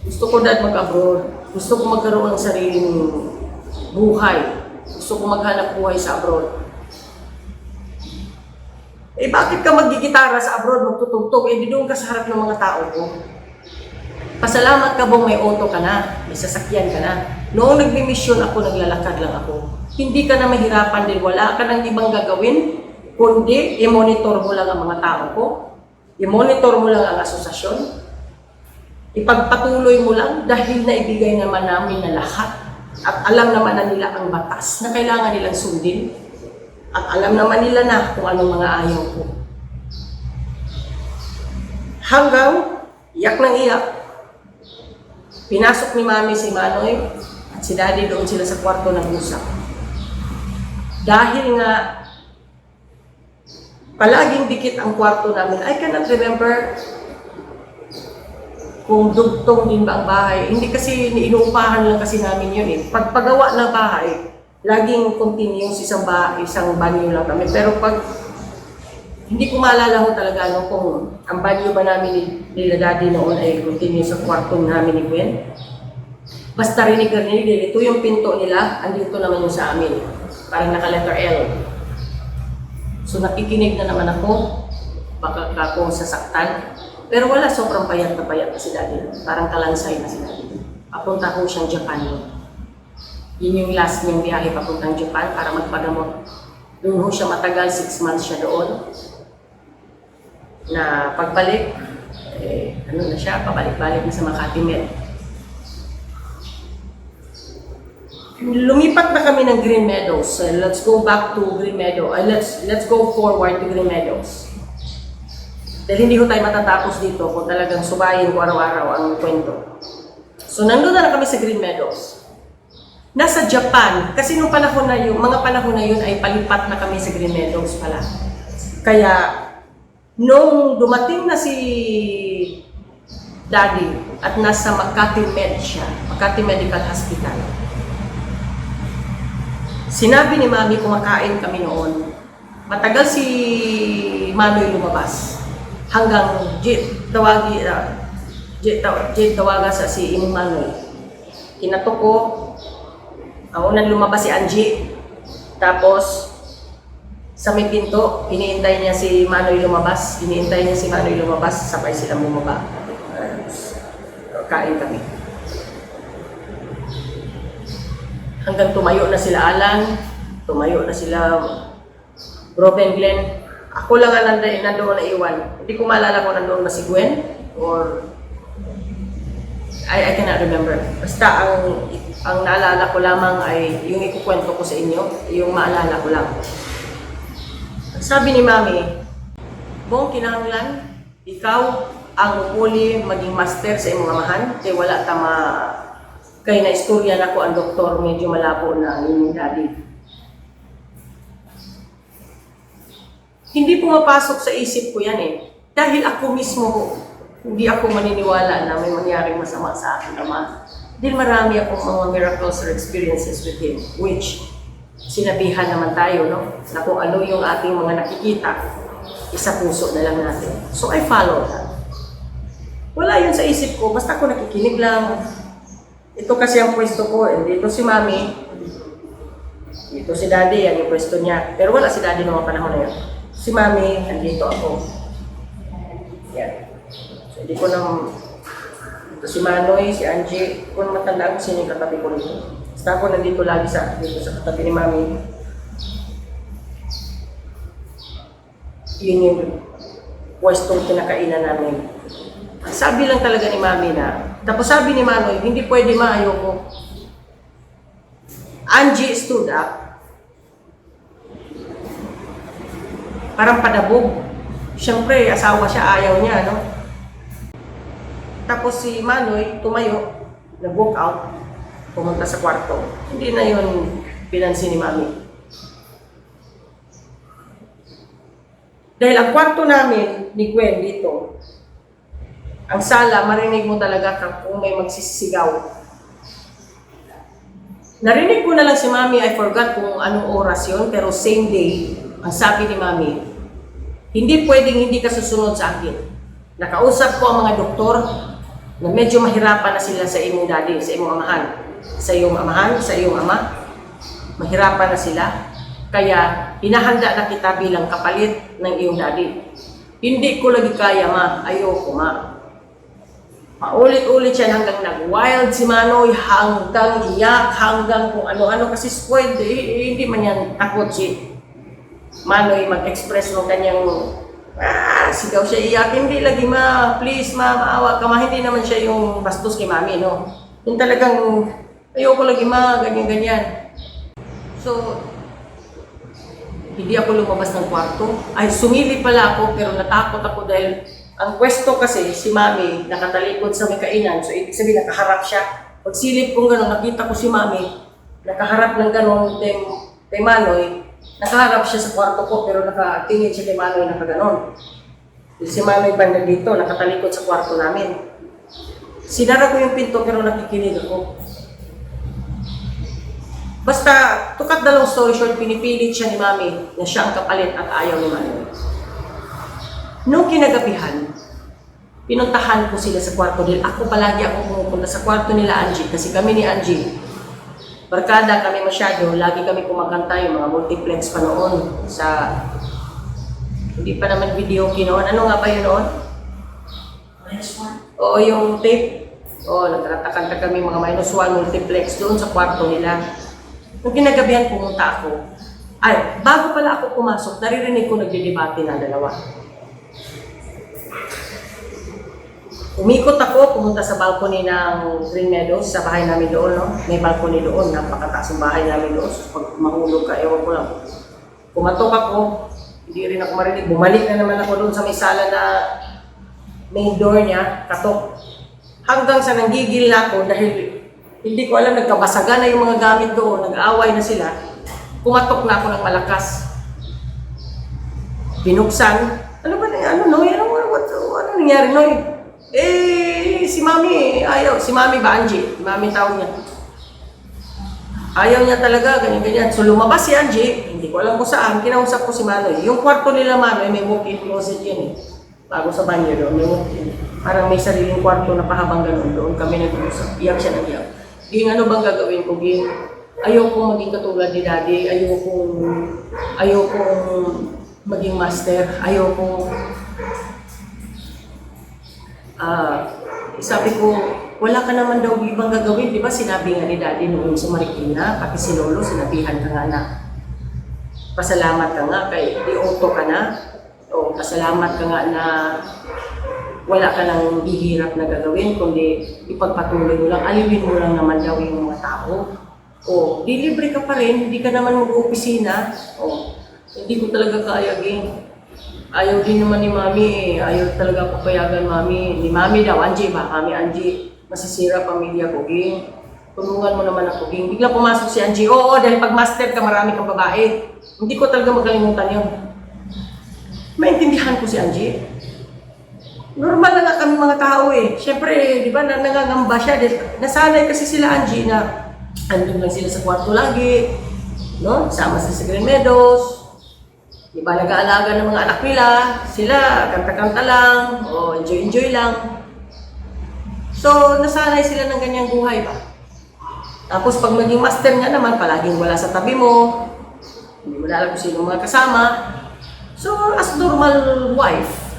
Gusto ko dad mag-abroad. Gusto ko magkaroon ng sariling buhay. Gusto ko maghanap buhay sa abroad. Eh bakit ka maggigitara sa abroad, magtutugtog? Eh di doon ka sa harap ng mga tao ko. Pasalamat ka bang may auto ka na, may sasakyan ka na. Noong nagmi-mission ako, naglalakad lang ako. Hindi ka na mahirapan din, wala ka nang ibang gagawin, kundi i-monitor mo lang ang mga tao ko, i-monitor mo lang ang asosasyon, ipagpatuloy mo lang dahil naibigay naman namin na lahat at alam naman na nila ang batas na kailangan nilang sundin at alam naman nila na kung anong mga ayaw ko. Hanggang iyak ng iyak, pinasok ni Mami si Manoy at si Daddy doon sila sa kwarto nag-usap. Dahil nga palaging dikit ang kwarto namin. I cannot remember kung dugtong din ba ang bahay. Hindi kasi inuupahan lang kasi namin yun eh. Pagpagawa ng bahay, laging continuous isang banyo lang kami. Pero pag hindi ko maalala ko talaga kung ang banyo ba namin nila Daddy noon ay continuous sa kwarto namin ni Gwen. Basta rinig, ito yung pinto nila, andito naman yung sa amin. Parang naka-letter L. So nakikinig na naman ako, baka ako sasaktan. Pero wala, sobrang payat na si Daddy. Parang kalansay na si Daddy. Papunta ko siyang Japan. Yun yung last niyang biyahe papuntang Japan para magpagamot. Doon ho siya matagal, 6 months siya doon. Na pagbalik, na siya, pabalik-balik na sa Makati Med. Lumipat na kami ng Green Meadows. Let's go back to Green Meadows. Let's go forward to Green Meadows. Dahil hindi ko tayo matatapos dito kung talagang subayin ko araw-araw ang kwento. So nandun na kami sa Green Meadows. Nasa Japan, kasi nung panahon na yun, mga panahon na yun ay palipat na kami sa Green Meadows pala. Kaya nung dumating na si Daddy at nasa Makati Med siya, Makati Medical Hospital, sinabi ni Mami, kumakain kami noon. Matagal si Manoy lumabas. Hanggang tawaga sa si Imong Manoy. Kinatok ko. Unang lumabas si Angie. Tapos, sa may pinto, iniintay niya si Manoy lumabas. Sabay sila bumaba. Kain kami. Hanggang tumayo na sila Alan, tumayo na sila Robin Glenn. Ako lang ang nandoon na iwan. Hindi ko maalala kung nandoon ba si Gwen or I cannot remember. Basta ang naalala ko lamang ay yung ikukwento ko sa inyo, yung maalala ko lang. Sabi ni Mami, Bong kinahanglan, ikaw ang mupuli maging master sa imong amahan, kay wala ta kay na istorya na ko ang doktor, medyo malabo na ang inyong Daddy. Hindi pumapasok sa isip ko yan eh. Dahil ako mismo, hindi ako maniniwala na may mangyaring masama sa aking ama. Dahil marami akong mga miracles or experiences with him, which sinabihan naman tayo, no? Na kung ano yung ating mga nakikita, isa puso na lang natin. So I follow that. Wala yun sa isip ko, basta ako nakikinig lang. Ito kasi ang pwesto ko, dito si Mami, dito si Daddy, yan yung pwesto niya. Pero wala si Daddy noong panahon na yun. Si Mami, nandito ako. Yan. So hindi ko na, ito si Manoy, si Angie, kung matandaan ko sino yung katabi ko nito. Basta ako nandito lagi dito sa katabi ni Mami. Yun yung pwestong kinakainan namin. Sabi lang talaga ni Mami na, tapos sabi ni Manoy, hindi pwede ayoko. Angie stood up. Parang padabog. Siyempre, asawa siya, ayaw niya, no? Tapos si Manoy, tumayo, nag-walk out, pumunta sa kwarto. Hindi na yun pinansin ni Mami. Dahil ang kwarto namin ni Gwen dito, ang sala, marinig mo talaga kung may magsisigaw. Narinig ko na lang si Mami, I forgot kung anong oras yun, pero same day, ang sabi ni Mami, Hindi pwedeng hindi ka susunod sa akin. Nakausap ko ang mga doktor na medyo mahirapan na sila sa imong daddy, sa imong amahan. Sa iyong amahan, sa iyong ama. Mahirapan na sila. Kaya hinahanda na kita bilang kapalit ng iyong daddy. Hindi ko lagi kaya, ma. Ayoko, ma. Paulit-ulit siya hanggang nag-wild si Manoy, hanggang iyak, hanggang kung ano-ano. Kasi spoiled, hindi man yan takot si Manoy mag-express ng kanyang sigaw siya iyak. Hindi lagi, ma. Please, ma. Maawa ka, ma. Hindi naman siya yung bastos kay mami, no? Yung talagang, ayoko lagi, ma. Ganyan-ganyan. So, hindi ako lumabas ng kwarto. Ay, sumili pala ako, pero natakot ako dahil ang pwesto kasi, si mami, nakatalikod sa may kainan. So, ibig sabihin, nakaharap siya. Pag silip kong gano'n, nakita ko si mami, nakaharap ng gano'n kay Manoy. Nakaharap siya sa kwarto ko, pero nakatingin siya kay Manoy, nakaganon. Si Manoy banda dito, nakatalikod sa kwarto namin. Sinara ko yung pinto, pero nakikinig ako. Basta, to cut the long story short, pinipilit siya ni mami na siya ang kapalit at ayaw ni Manoy. Nung kinagabihan, pinuntahan ko sila sa kwarto nila. Ako palagi akong pumupunta sa kwarto nila Angie kasi kami ni Angie, barkada kami masyado, lagi kami kumakanta yung mga multiplex pa noon sa, hindi pa naman video noon. Ano nga ba yun noon? Oo, yung tape. Oo, nagkakanta kami mga -1 multiplex doon sa kwarto nila. Nung kinagabihan pumunta ako, ay, bago pala ako pumasok, naririnig ko nagdidebate na dalawa. Umikot ako, pumunta sa balcony ng Green Meadows, sa bahay namin doon, no? May balcony doon, napakataas ang bahay namin doon. So, pag mahulog ka, ewan ko lang. Pumatok ako, hindi rin ako marinig. Bumalik na naman ako doon sa may sala na main door niya, katok. Hanggang sa nanggigil na ako dahil hindi ko alam, nagkabasagan na yung mga gamit doon, nag-aaway na sila. Pumatok na ako ng malakas. Binuksan. Ano ba na, ano, Noy? Ano nangyari, Noy? Si Mami, ayaw. Si Mami ba, Angie? Si Mami tawag niya. Ayaw niya talaga, ganyan-ganyan. So lumabas si Angie, hindi ko alam kung saan, kinausap ko si Manoy. Yung kwarto nila Manoy, may walk-in closet yan eh. Bago sa banyo doon, may walk-in. Parang may sariling kwarto na pahabang ganun doon. Kami nag-uusap. Iyak siya ng iyak. Ging, ano bang gagawin ko, Ging? Ayaw kong maging katulad ni Daddy. Ayaw kong maging master. Ayaw kong sabi ko, wala ka naman daw ibang gagawin. Di ba sinabi nga ni Daddy noong sa Marikina, pati si Lolo, sinabihan ka nga na pasalamat ka nga, kay i-auto ka na. O pasalamat ka nga na wala ka nang bihirap na gagawin, kundi ipagpatuloy mo lang, aliwin mo lang naman daw yung mga tao. O, di libre ka pa rin, hindi ka naman mag-opisina. O, hindi ko talaga kaya, Ging. Ayaw din naman ni Mami eh. Ayaw talaga papayagan Mami. Ni Mami daw, Angie ba? Mami, Angie, masisira pamilya ko, Ging. Tulungan mo naman ako, Ging. Bigla pumasok si Angie. Oo, dahil pag master ka, marami kang babae. Hindi ko talaga magalimutan yun. Maintindihan ko si Angie. Normal na nga kami mga tao eh. Siyempre, di ba, nangangamba siya. Nasanay kasi sila Angie na andun lang sila sa kwarto lagi. No? Sama sila sa Green Meadows. Di ba, nag-aalaga ng mga anak nila, sila, kanta-kanta lang, o enjoy-enjoy lang. So, nasanay sila ng ganyang buhay ba? Tapos, pag maging master nga naman, palaging wala sa tabi mo, hindi mo na alam kung sino mga kasama. So, as normal wife,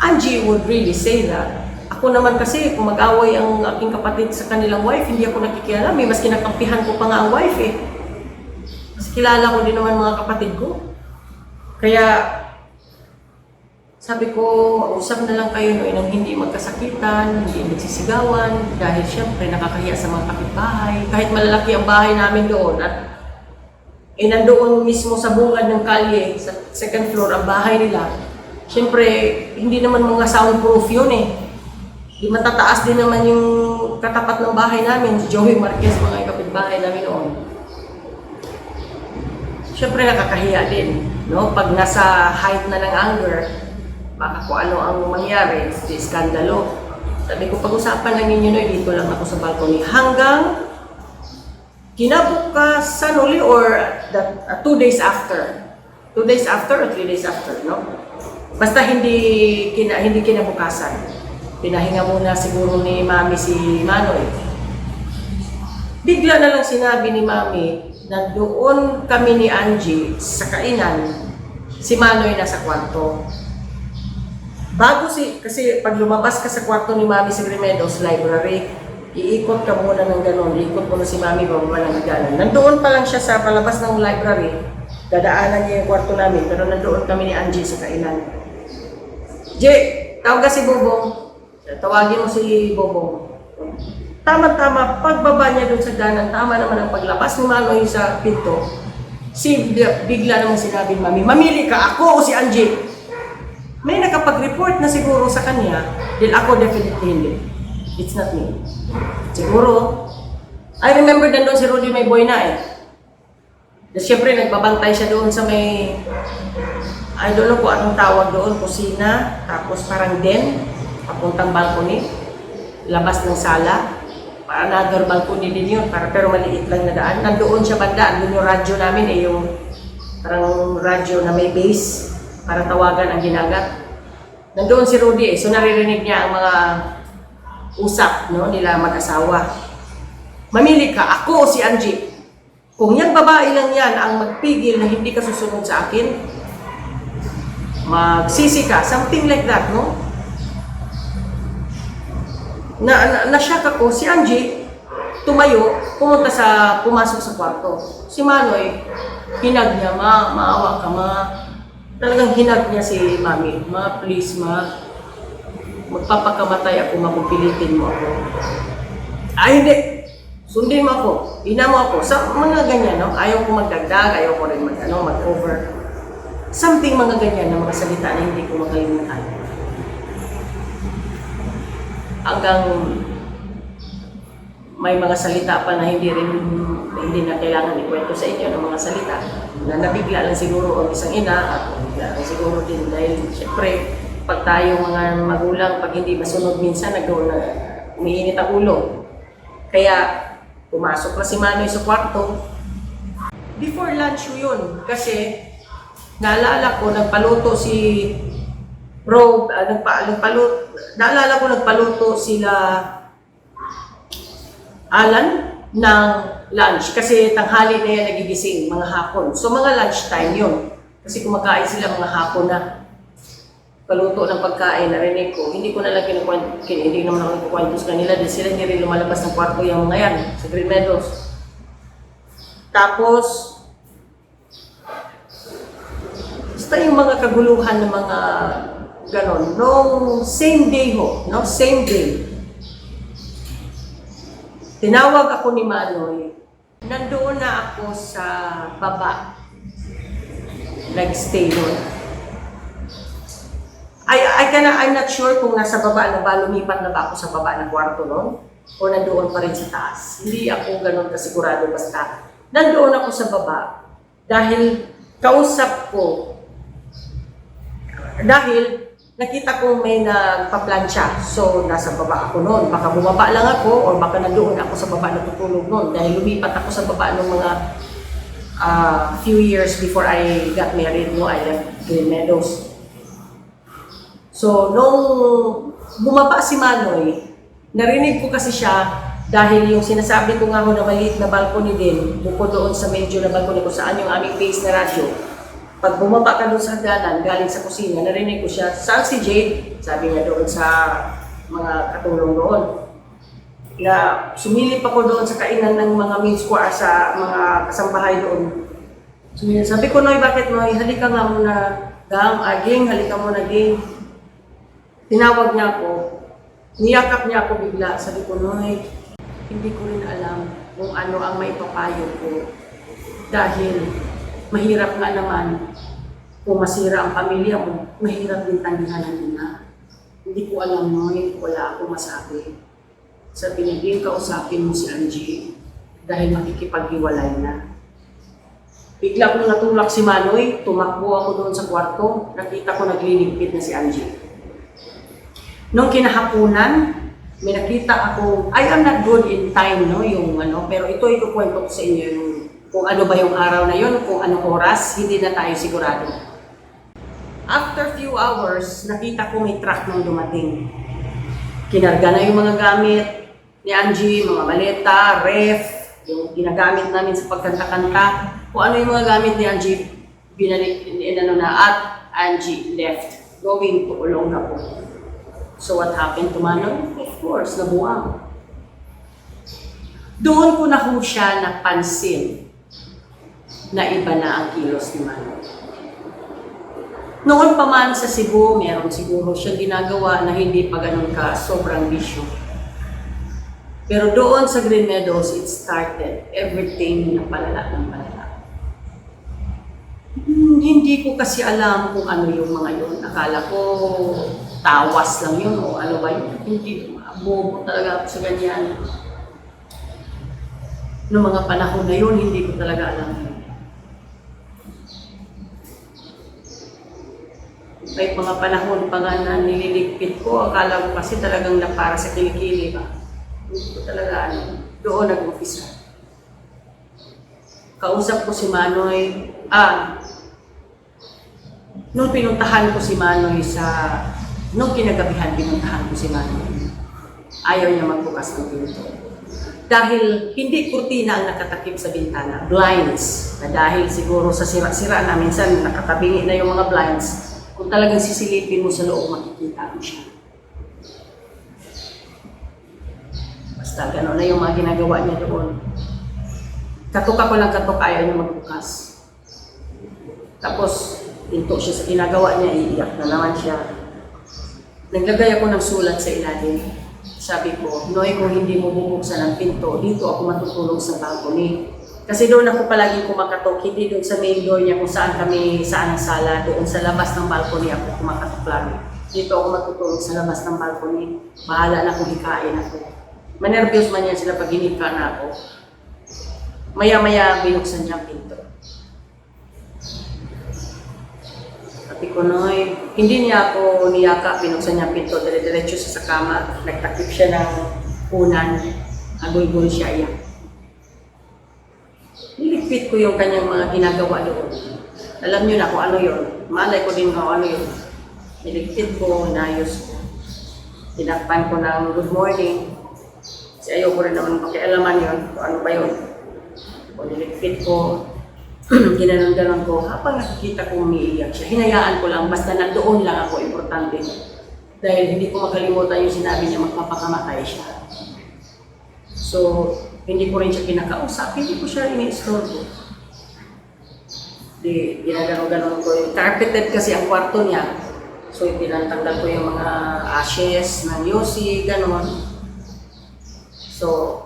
Angie would really say that. Ako naman kasi, kung mag-away ang aking kapatid sa kanilang wife, hindi ako nakikialam. Mas kinakampihan ko pa nga ang wife eh. Mas kilala ko din naman mga kapatid ko. Kaya, sabi ko, mausap na lang kayo noon ng hindi magkasakitan, hindi nagsisigawan, dahil syempre nakakahiya sa mga kapitbahay. Kahit malalaki ang bahay namin doon at nandoon mismo sa bungad ng kalye, sa second floor ang bahay nila, syempre hindi naman mga soundproof yun eh. Di matataas din naman yung katapat ng bahay namin, si Joey Marquez, mga kapitbahay namin noon. Syempre nakakahiya din, no? Pag nasa height na ng anger, baka kung ano ang mangyari, di skandalo. Sabi ko, pag-usapan lang ninyo, no, dito lang ako sa balcony. Hanggang kinabukasan uli or 2 days after. 2 days after or 3 days after, no? Basta hindi kinabukasan. Pinahinga muna siguro ni Mami si Manoy. Bigla na lang sinabi ni Mami na doon kami ni Angie sa kainan, si Manoy nasa kwarto. Kasi pag lumabas ka sa kwarto ni Mami sa Grimedos Library, iikot ka muna ng gano'n, iikot mo na si Mami bababa ng hagdanan. Nandoon pa lang siya sa palabas ng library, dadaanan niya yung kwarto namin, pero nandoon kami ni Angie sa kainan. Jay, tawag ka si Bobong. Tawagin mo si Bobong. Tama-tama, pagbaba niya doon sa danan, tama naman ang paglabas ni Manoy sa pinto. Bigla naman sinabi ni Mami, mamili ka, ako o si Angie. May nakapag-report na siguro sa kanya, dahil ako definitely hindi. It's not me. Siguro, I remember doon si Rudy may boy na eh. Siyempre, nagbabantay siya doon sa may, I don't know kung anong tawag doon, kusina, tapos parang den, papuntang balcony, labas ng sala. Another balcony din yun, pero maliit lang na daan. Nandoon siya banda, doon yung radyo namin eh, yung parang radyo na may base para tawagan ang ginagat. Nandoon si Rudy eh, so naririnig niya ang mga usap nila mag-asawa. Mamili ka, ako o si Angie. Kung yung babae lang yan ang magpigil na hindi ka susunod sa akin, magsisi ka, something like that, no? Na-shock ako, si Angie tumayo, pumasok sa kwarto. Si Manoy, hinag niya, maawa ka, talagang hinag niya si Mami, please magpapakamatay ako, mapupilitin mo ako. Ay hindi, sundin mo ako, ina mo ako, sa mga ganyan, no? Ayaw ko magdagdag, ayaw ko rin mag-over. Something mga ganyan na mga salita na hindi ko makalimutan. Hanggang may mga salita pa na hindi na kailangan ikwento sa inyo ng mga salita na nabigla lang siguro ang isang ina at nabigla lang siguro din dahil syempre pag tayo mga magulang pag hindi masunod minsan umiinit ang ulo. Kaya pumasok na si Manoy sa kwarto. Before lunch yun kasi naalala ko nagpaluto si Rob, naalala ko nagpaluto sila Alan ng lunch kasi tanghali na yan nagigising, mga hapon. So mga lunch time yun. Kasi kumakain sila mga hapon na paluto ng pagkain, narinig ko. Hindi ko na lang hindi naman ako kukwento sa kanila dahil sila hindi rin lumalabas ng kwarto yung mga yan sa Green Meadows. Tapos, basta yung mga kaguluhan ng mga ganon, nung same day same day. Tinawag ako ni Manoy. Nandoon na ako sa baba. Nag-stay doon. I'm not sure kung nasa baba na ba, lumipat na ba ako sa baba ng kwarto noon o nandoon pa rin sa taas. Hindi ako ganon kasigurado basta. Nandoon ako sa baba dahil kausap ko dahil nakita ko may nagpa-plancha. So, nasa baba ako noon. Baka bumaba lang ako or baka nandoon ako sa baba natutulog noon dahil lumipat ako sa baba ng mga few years before I got married. I left Green Meadows. So, nung bumaba si Manoy, narinig ko kasi siya dahil yung sinasabi ko nga ho na maliit na balcony din, bukod doon sa medyo na balcony kung saan yung aming base na radyo. Pag bumaba ka doon sa hagdanan, galing sa kusina, narinig ko siya, saan si Jade? Sabi nga doon sa mga katulong doon. Na sumilip ako doon sa kainan ng mga main square sa mga kasambahay doon. Sabi ko, Noy, bakit Noy? Halika nga muna. Ging, halika muna, Ging. Tinawag niya ako. Niyakap niya ako bigla. Sabi ko, Noy, hindi ko rin alam kung ano ang maipapayo ko. Dahil mahirap nga naman kung masira ang pamilya mo, mahirap din tanggihan ng ina. Hindi ko alam, Noy, wala ako masabi. Sabi niya, Ging, kausapin mo si Angie dahil makikipaghiwalay na. Bigla ko natulak si Manoy, tumakbo ako doon sa kwarto, nakita ko nagliligpit na si Angie. Nung kinahapunan, may nakita ako, I am not good in time, pero ito ikukwento ko sa inyo kung ano ba yung araw na yun, kung anong oras, hindi na tayo sigurado. After few hours, nakita ko may truck nang dumating. Kinarga na yung mga gamit ni Angie, mga maleta, ref, yung ginagamit namin sa pagkanta-kanta. Kung ano yung mga gamit ni Angie, at Angie left, going to Olongapo. So what happened to Manong? Of course, nabuang. Doon ko na ho siya napansin na iba na ang kilos ni Manong. Noon pa man sa Cebu, meron siguro siyang ginagawa na hindi pa ganun ka sobrang bisyo. Pero doon sa Green Meadows, it started everything na palala ng palala. Hindi ko kasi alam kung ano yung mga yun. Akala ko tawas lang yun o ano ba yun. Hindi, bobo talaga ako sa ganyan. Noong mga panahon na yun, hindi ko talaga alam yun. May mga panahon pa nga na nililigpit ko, akala ko kasi talagang na para sa kilikili ba. Hindi ko talaga doon nag-umpisa. Kausap ko si Manoy, nung pinuntahan ko si Manoy nung kinagabihan pinuntahan ko si Manoy, ayaw niya magbukas ng pinto. Dahil hindi kurtina ang nakatakip sa bintana, blinds. Na dahil siguro sa sira-sira na minsan nakatabingi na yung mga blinds, kung talagang sisilipin mo sa loob, makikita mo siya. Basta gano'n na yung mga ginagawa niya doon. Katok ako lang katok, ayaw niya magbukas. Tapos, pinto siya sa ginagawa niya, iiyak na naman siya. Naglagay ako ng sulat sa ilalim. Sabi ko, Noy, kung hindi mo bubuksan ang pinto, dito ako matutulog sa balcony. Kasi doon ako palaging kumakatok, hindi doon sa main door niya kung saan ang sala, doon sa labas ng balcony ako kumakatok lagi. Dito ako matutulog sa labas ng balcony. Bahala na kung hikain ako. Manervyos man yan sila pag hinika na ako. Maya-maya binuksan niya ang pinto. Sabi ko, Noy, hindi niya ako niyaka, binuksan niya ang pinto, dire-diretso siya sa kama, nagtakip siya ng unan, agul-gul siya iyak. Niligpit ko yung kanyang mga ginagawa doon. Alam niyo na kung ano yun. Malay ko din kung ano yun. Niligpit ko, inayos ko. Tinakpan ko ng good morning. Kasi ayoko rin naman pakialaman yun. Kung ano ba yun. O niligpit ko. Ginanon-ganon ko. Habang nakikita ko umiiyak siya, hinayaan ko lang. Basta nandoon lang ako, importante. Dahil hindi ko makalimutan yung sinabi niya magpapakamatay siya. So, hindi ko rin siya kinakausap, hindi ko siya ini-istorbo. Ginagano-ganon ko yung carpeted kasi ang kwarto niya. So, tinatanggal ko yung mga ashes ng Yossi, ganon. So,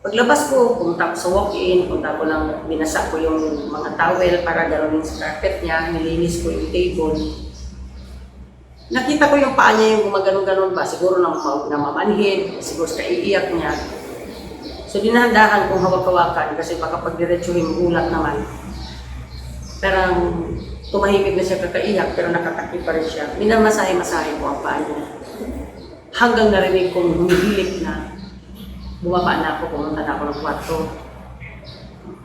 paglabas ko, pumunta ko sa walk-in, punta ko lang, binasa ko yung mga towel para ganonin sa carpet niya, nilinis ko yung table. Nakita ko yung paa niya yung gumaganon-ganon ba, siguro namamanhid, siguro sa iiyak niya. So, dinahandahan kong hawak-hawakan kasi baka pag-diretsuhin ulat naman. Pero tumahimik na siya kakaiyak pero nakatakip pa rin siya. Minamasahe-masahe ko ang paa niya. Hanggang narinig kong humihilik na. Bumaba na ako, pumunta na ako ng kwarto.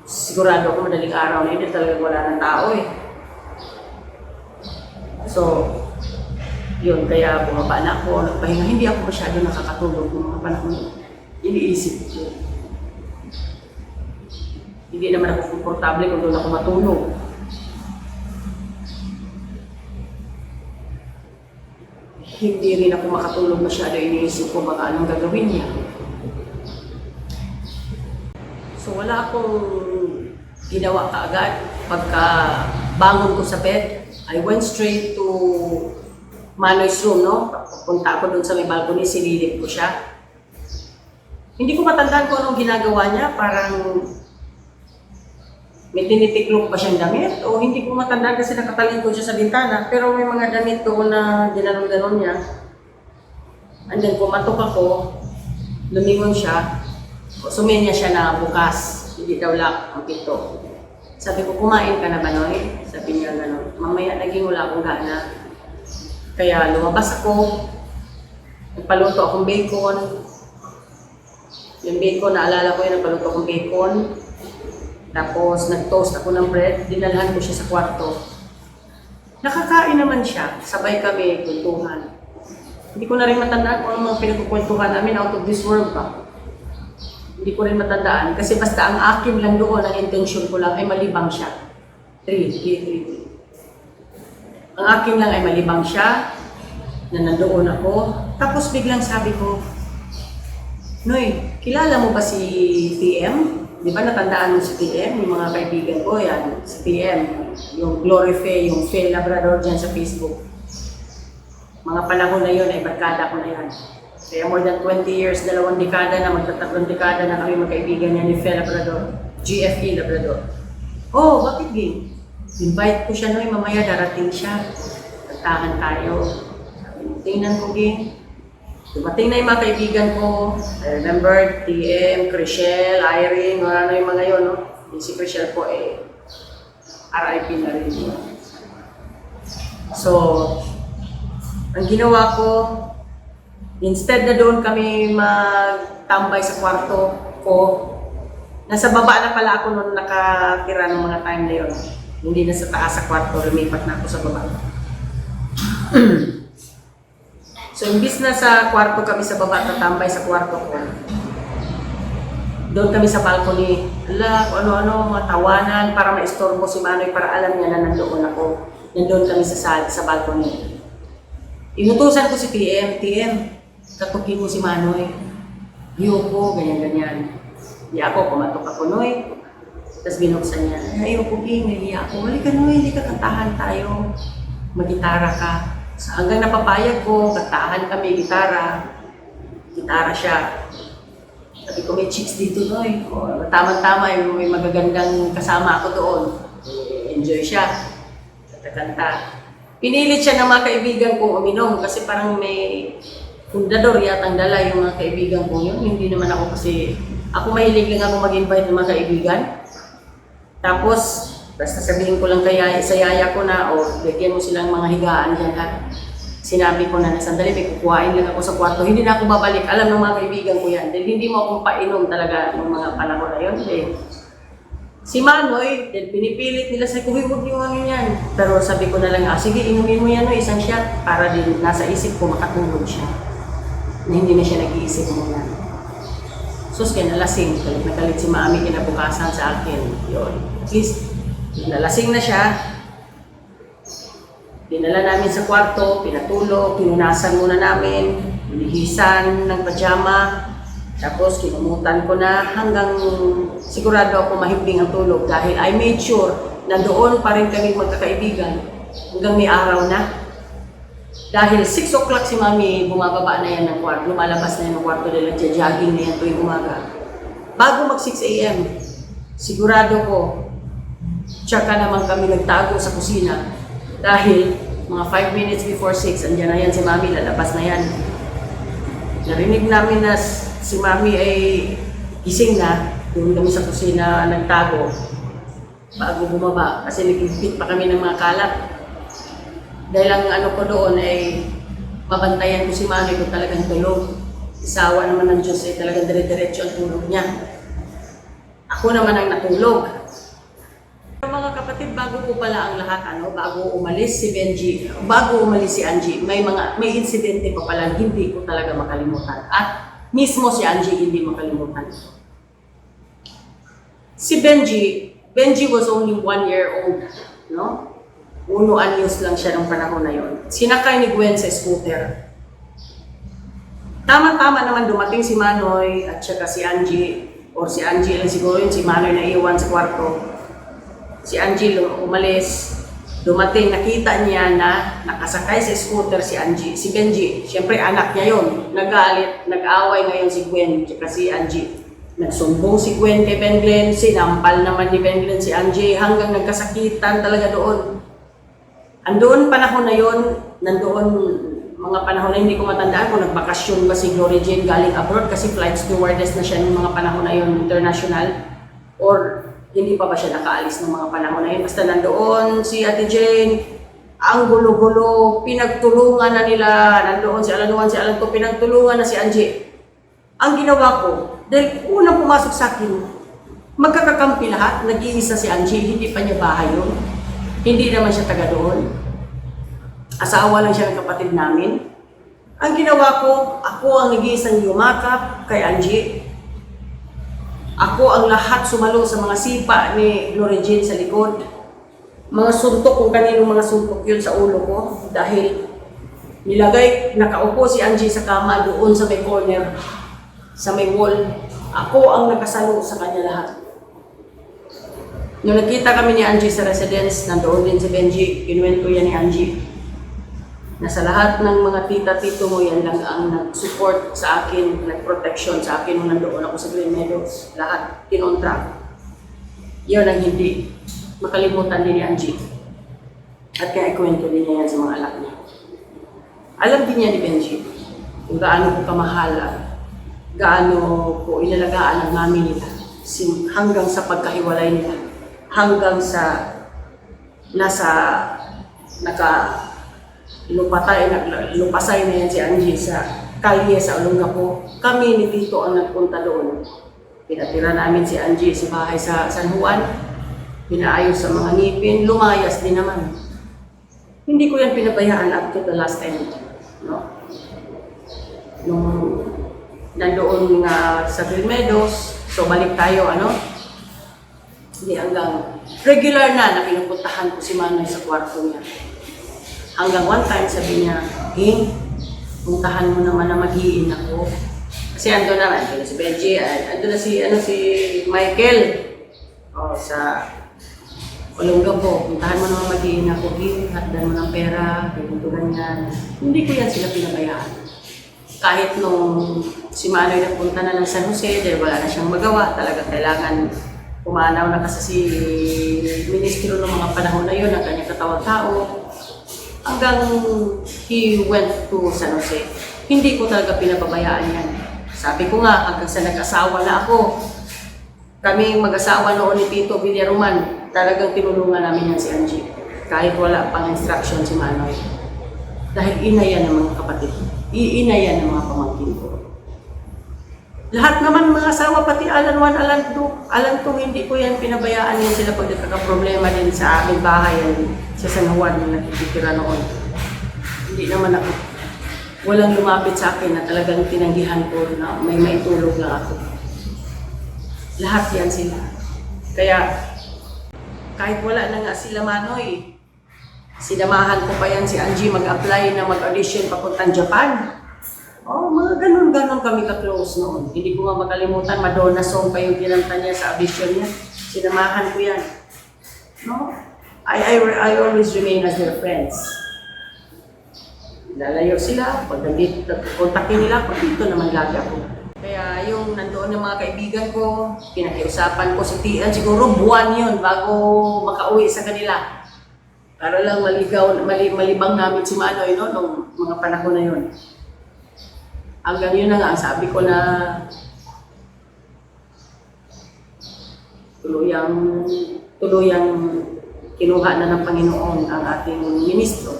Sigurado ako madaling araw na hindi talaga wala ng tao eh. So, yun, kaya bumaba na ako, nagpahinga. Hindi ako masyado nakakatulog ng mga panahon. Iniisip ko. Hindi naman ako komportable kung doon ako matulog. Hindi rin ako makatulog masyado, iniisip ko baka anong gagawin niya. So wala akong ginawa kaagad. Pagka bangon ko sa bed, I went straight to Manoy's room, no? Punta ako doon sa may balcony, sinilip ko siya. Hindi ko matandaan kung anong ginagawa niya, parang may tinitiklop pa siyang damit o hindi ko matandaan kasi nakatalikod siya sa bintana. Pero may mga damit doon na ginanon-ganon niya. And then pumatok ako, lumingon siya, sumenya siya na bukas, hindi daw lock ang pinto. Sabi ko, kumain ka na ba, Noy? Sabi niya gano'n. Mamaya naging wala akong gana. Kaya lumabas ako, nagpaluto akong bacon. Yung bacon, naalala ko yun, nagpaluto akong bacon. Tapos nag-toast ako ng bread, dinalhan ko siya sa kwarto. Nakakain naman siya, sabay kami kwentuhan. Hindi ko na rin matandaan kung ano mga pinagkukwentuhan namin, out of this world pa. Hindi ko rin matandaan kasi basta ang akin lang doon, ang intention ko lang ay malibang siya. 3. Ang akin lang ay malibang siya, na nandoon ako. Tapos biglang sabi ko, Noy, kilala mo ba si TM? Di ba natandaan mo si TM? Yung mga kaibigan ko, yan, si TM. Yung Glory Faye, yung Faye Labrador dyan sa Facebook. Mga panahon na yun ay barkada ko na yan. Kaya more than 20 years, 2 dekada na, magta-3 dekada na kami magkaibigan niya ni Faye Labrador. GFE Labrador. Oh, bakit Ging? Invite ko siya, Noy, mamaya darating siya. Kantahan tayo. Tingnan ko, Ging. Dumating na yung mga kaibigan ko. I remember TM, Chriselle, Irene, ano yung mga yun, no? Yung si Chriselle po RIP na rin. So, ang ginawa ko, instead na doon kami magtambay sa kwarto ko, nasa baba na pala ako noon nakatira ng mga time na yun. Hindi na sa taas sa kwarto, lumipat na ako sa baba. So, imbis na sa kwarto kami sa baba, tatambay sa kwarto ko, doon kami sa balcony, kung ano-ano, mga tawanan, para maistorbo si Manoy, para alam niya na nandoon ako. Nandoon kami sa balcony. Inutusan ko si TM, katukin mo si Manoy. Ayoko, ganyan-ganyan. Di ako, kumatok ako, Noy. Tapos binuksan niya, ayoko, King, nahiya ako. Halika, Noy, hindi ka kantahan tayo. Magitara ka. So, hanggang napapayag ko, kantahan kami, gitara siya. Sabi ko, may chicks dito, Noy. Tama-tama, may magagandang kasama ako doon. Enjoy siya. Kanta. Pinilit siya ng mga kaibigan kong uminom kasi parang may fundador yatang dala yung mga kaibigan kong yun. Hindi naman ako kasi, ako mahilig lang ako mag-invite ng mga kaibigan. Tapos, basta sabihin ko lang kaya sa yaya ko na, bigyan mo silang mga higaan dyan ha. Sinabi ko na sandali, may kukuhain lang ako sa kwarto. Hindi na ako babalik. Alam ng mga kaibigan ko yan. Dahil hindi mo akong painom talaga ng mga panahon na yun. Si Manoy, pinipilit nila sa kuhi, huwag niyo ang yan. Pero sabi ko na lang, sige, inumin mo yan, no, isang shot para din nasa isip ko makatulog siya. Na hindi na siya nag-iisip muna. Sus, kaya nalasing. Galit si Mami kinabukasan sa akin. Yun. At least, nalasing na siya. Dinala namin sa kwarto, pinatulog, pinunasan muna namin, binihisan ng pajama, tapos kinumutan ko na hanggang sigurado ako mahimbing ang tulog dahil I made sure na doon pa rin kami magkakaibigan hanggang may araw na. Dahil 6 o'clock si Mami, bumababa na yan ng kwarto, lumalabas na yan ng kwarto nila, jogging na yan tuwing umaga. Bago mag 6 a.m., sigurado ko, tsaka naman kami nagtago sa kusina. Dahil mga 5 minutes before 6, andyan na yan si Mami, lalabas na yan. Narinig namin na si Mami ay gising na, doon kami sa kusina nagtago bago bumaba kasi nagigpit pa kami ng mga kalat. Dahil ang ano ko doon ay mabantayan ko si Mami kung talagang tulog. Isawa naman ng Diyos ay talagang dire-diretso ang tulog niya. Ako naman ang natulog. Mga kapatid, bago po pala ang lahat, bago umalis si Benji, bago umalis si Angie, may insidente pa pala hindi ko talaga makalimutan. At mismo si Angie hindi makalimutan. Si Benji was only 1 year old, no? 1 anyos lang siya ng panahon na yon. Sinakay ni Gwen sa scooter. Tama-tama naman dumating si Manoy at saka si Angie, or si Angie lang siguro yun, si Manoy na iwan sa kwarto. Si Angie umalis, dumating, nakita niya na nakasakay sa scooter si Benji. Siyempre anak niya yun. Nagalit, nag-away ngayon si Gwen at si Angie. Nagsumbong si Gwen kay Ben Glenn, sinampal naman ni Ben Glenn si Angie hanggang nagkasakitan talaga doon. Andoon panahon na yun, nandoon mga panahon na hindi ko matandaan kung nagbakasyon ba si Glory Jane galing abroad kasi flight stewardess na siya ng mga panahon na yun, international. Or hindi pa ba siya nakaalis ng mga panahon na yun. Basta nandoon si Ate Jane, ang gulo-gulo, pinagtulungan na nila, nandoon si Alanuan, si Alanto, pinagtulungan na si Angie. Ang ginawa ko, dahil unang pumasok sa akin, magkakakampi lahat, nag-iisa si Angie, hindi pa niya bahay yun. Hindi naman siya taga doon. Asawa lang siya ng kapatid namin. Ang ginawa ko, ako ang nag-iisang yumakap kay Angie. Ako ang lahat sumalo sa mga sipa ni Gloria Jean sa likod. Mga suntok, kung kaninong mga suntok yun sa ulo ko. Dahil nakaupo si Angie sa kama doon sa may corner, sa may wall. Ako ang nakasalo sa kanya lahat. Nung nagkita kami ni Angie sa residence, nandoon din si Benji, kinuwento yan ni Angie. Na sa lahat ng mga tita-tito mo, yan lang ang nag-support sa akin, nag-protection sa akin nung nandoon ako sa Green Meadows. Lahat, kinontra. Yun ang hindi makalimutan din ni Angie. At kaya ikwento din niya yan sa mga anak niya. Alam din niya ni Benji kung gaano ko kamahal at gaano ko inalagaan ang mami nila hanggang sa pagkahiwalay nila. Hanggang sa lupasay na yan si Angie sa kalye sa Olongapo. Kami ni Tito ang nagpunta doon. Pinatira namin si Angie sa bahay sa San Juan. Pinaayos sa mga ngipin. Lumayas din naman. Hindi ko yan pinabayaan up to the last end. No? Nung nandoon nga sa Green Meadows, so balik tayo, hindi hanggang regular na pinupuntahan ko si Manoy sa kwarto niya. Hanggang one time sabi niya, puntahan mo naman na mag-iin ako. Kasi ando na si Benji, ando na si Michael. Sa Olongapo, puntahan mo naman mag-iin ako. Hatdan mo ng pera, ganyan. Hindi ko yan sila pinabayaan. Kahit nung si Manoy napunta na ng San Jose, dahil wala na siyang magawa, talaga kailangan pumanaw na kasi si ministro ng mga panahon na yun, ang kanyang katawag-tao. Hanggang he went to San Jose. Hindi ko talaga pinababayaan yan. Sabi ko nga, hanggang sa nag-asawa na ako, kaming mag-asawa noon ni Tito Villaroman, talagang tinulungan namin yan si Angie. Kahit wala pang instruction si Manoy. Dahil inayan ng mga kapatid. Iinayan ng mga pamangkin ko. Lahat naman mga asawa, pati Alan 1, Alan 2, hindi ko yan pinabayaan yan sila pag nagkakaproblema din sa aming bahay sa San Juan na nakikitira noon. Hindi naman ako, walang lumapit sa akin na talagang tinanggihan ko na may maitulog lang ako. Lahat yan sila. Kaya kahit wala na nga sila Manoy, sinamahan ko pa yan si Angie mag-apply na mag-audition papuntang Japan. Mga ganun-ganun kami ka-close noon. Hindi ko nga makalimutan, Madonna song pa yung kinanta niya sa audition niya. Sinamahan ko yan. No? I always remain as their friends. Lalayo sila, pag nandito, kontakin nila, pag dito naman lagi ako. Kaya yung nandoon ng mga kaibigan ko, pinakiusapan ko si Tian, siguro buwan yun bago makauwi sa kanila. Para lang malibang namin si Manoy nung mga panahon na yun. Hanggang yun na nga, sabi ko na tuluyang kinuha na ng Panginoon ang ating ministro.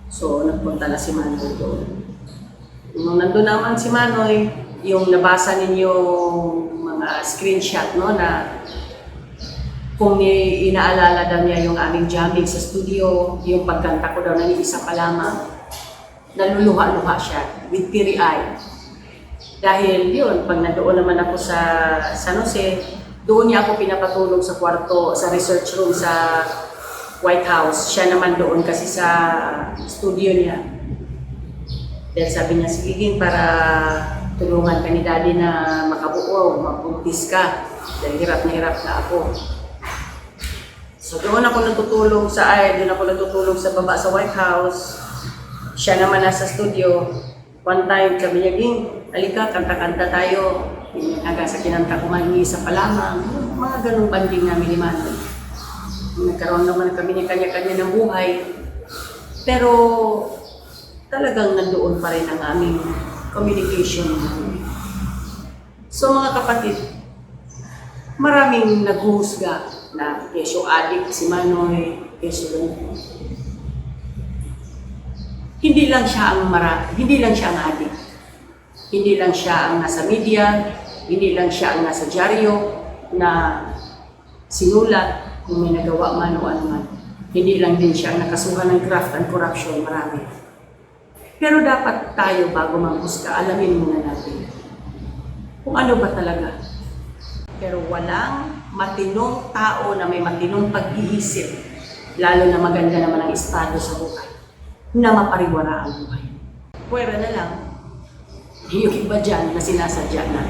So, nagpunta na si Manoy doon. Nung nandun naman si Manoy, yung nabasa ninyo mga screenshot, no, na kung inaalala daw niya yung aming jamming sa studio, yung pagkanta ko daw na isa pa lamang, naluluha-luha siya with teary eye. Dahil yun, pag nandoon naman ako sa San Jose, doon niya ako pinapatulog sa kwarto, sa research room sa White House. Siya naman doon kasi sa studio niya. Dahil sabi niya, sige, para tulungan ka ni Daddy na makabuo, magbuntis ka. Dahil hirap na ako. So doon ako natutulog sa baba sa White House. Siya naman nasa studio. One time, sabi niya, Ging, halika, kanta-kanta tayo. Hanggang sa kinanta ko, isa pa lamang. Mga ganong banding namin ni Manoy. Nagkaroon naman kami ng kanya-kanya ng buhay. Pero talagang nandoon pa rin ang aming communication. So mga kapatid, maraming naghuhusga na kesyo adik si Manoy, kesyo ganito. Hindi lang siya ang adik. Hindi lang siya ang nasa media, hindi lang siya ang nasa dyaryo na sinulat kung may nagawa man o ano man. Hindi lang din siya ang nakasuhan ng graft and corruption, marami. Pero dapat tayo bago manghusga, alamin muna natin kung ano ba talaga. Pero walang matinong tao na may matinong pag-iisip, lalo na maganda naman ang estado sa buhay, na mapariwara ang buhay. Pwera na lang, yung iba dyan na sinasadya na,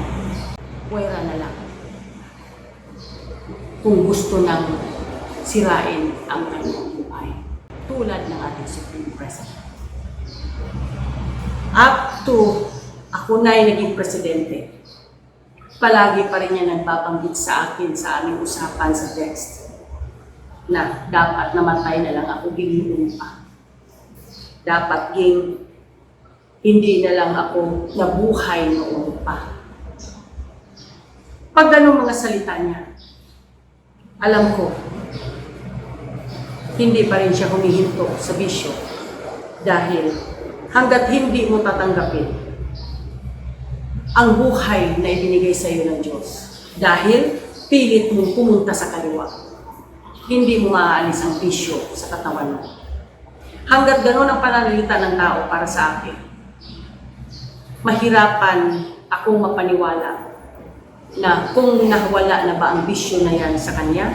pwera na lang. Kung gusto nang sirain ang kanyang buhay, tulad ng ating Supreme President. Up to ako na'y naging presidente, palagi pa rin niya nagbabanggit sa akin sa aming usapan sa text na dapat namatay na lang ako, giliin pa. Dapat hindi na lang ako nabuhay noon pa. Pag ganun mga salita niya, alam ko, hindi pa rin siya humihinto sa bisyo dahil hanggat hindi mo tatanggapin ang buhay na ibinigay sa iyo ng Diyos dahil pilit mong pumunta sa kaliwa, hindi mo maaalis ang bisyo sa katawan mo. Hanggat gano'n ang pananalita ng tao para sa akin, mahirapan akong mapaniwala na kung nawala na ba ang bisyo na yan sa kanya.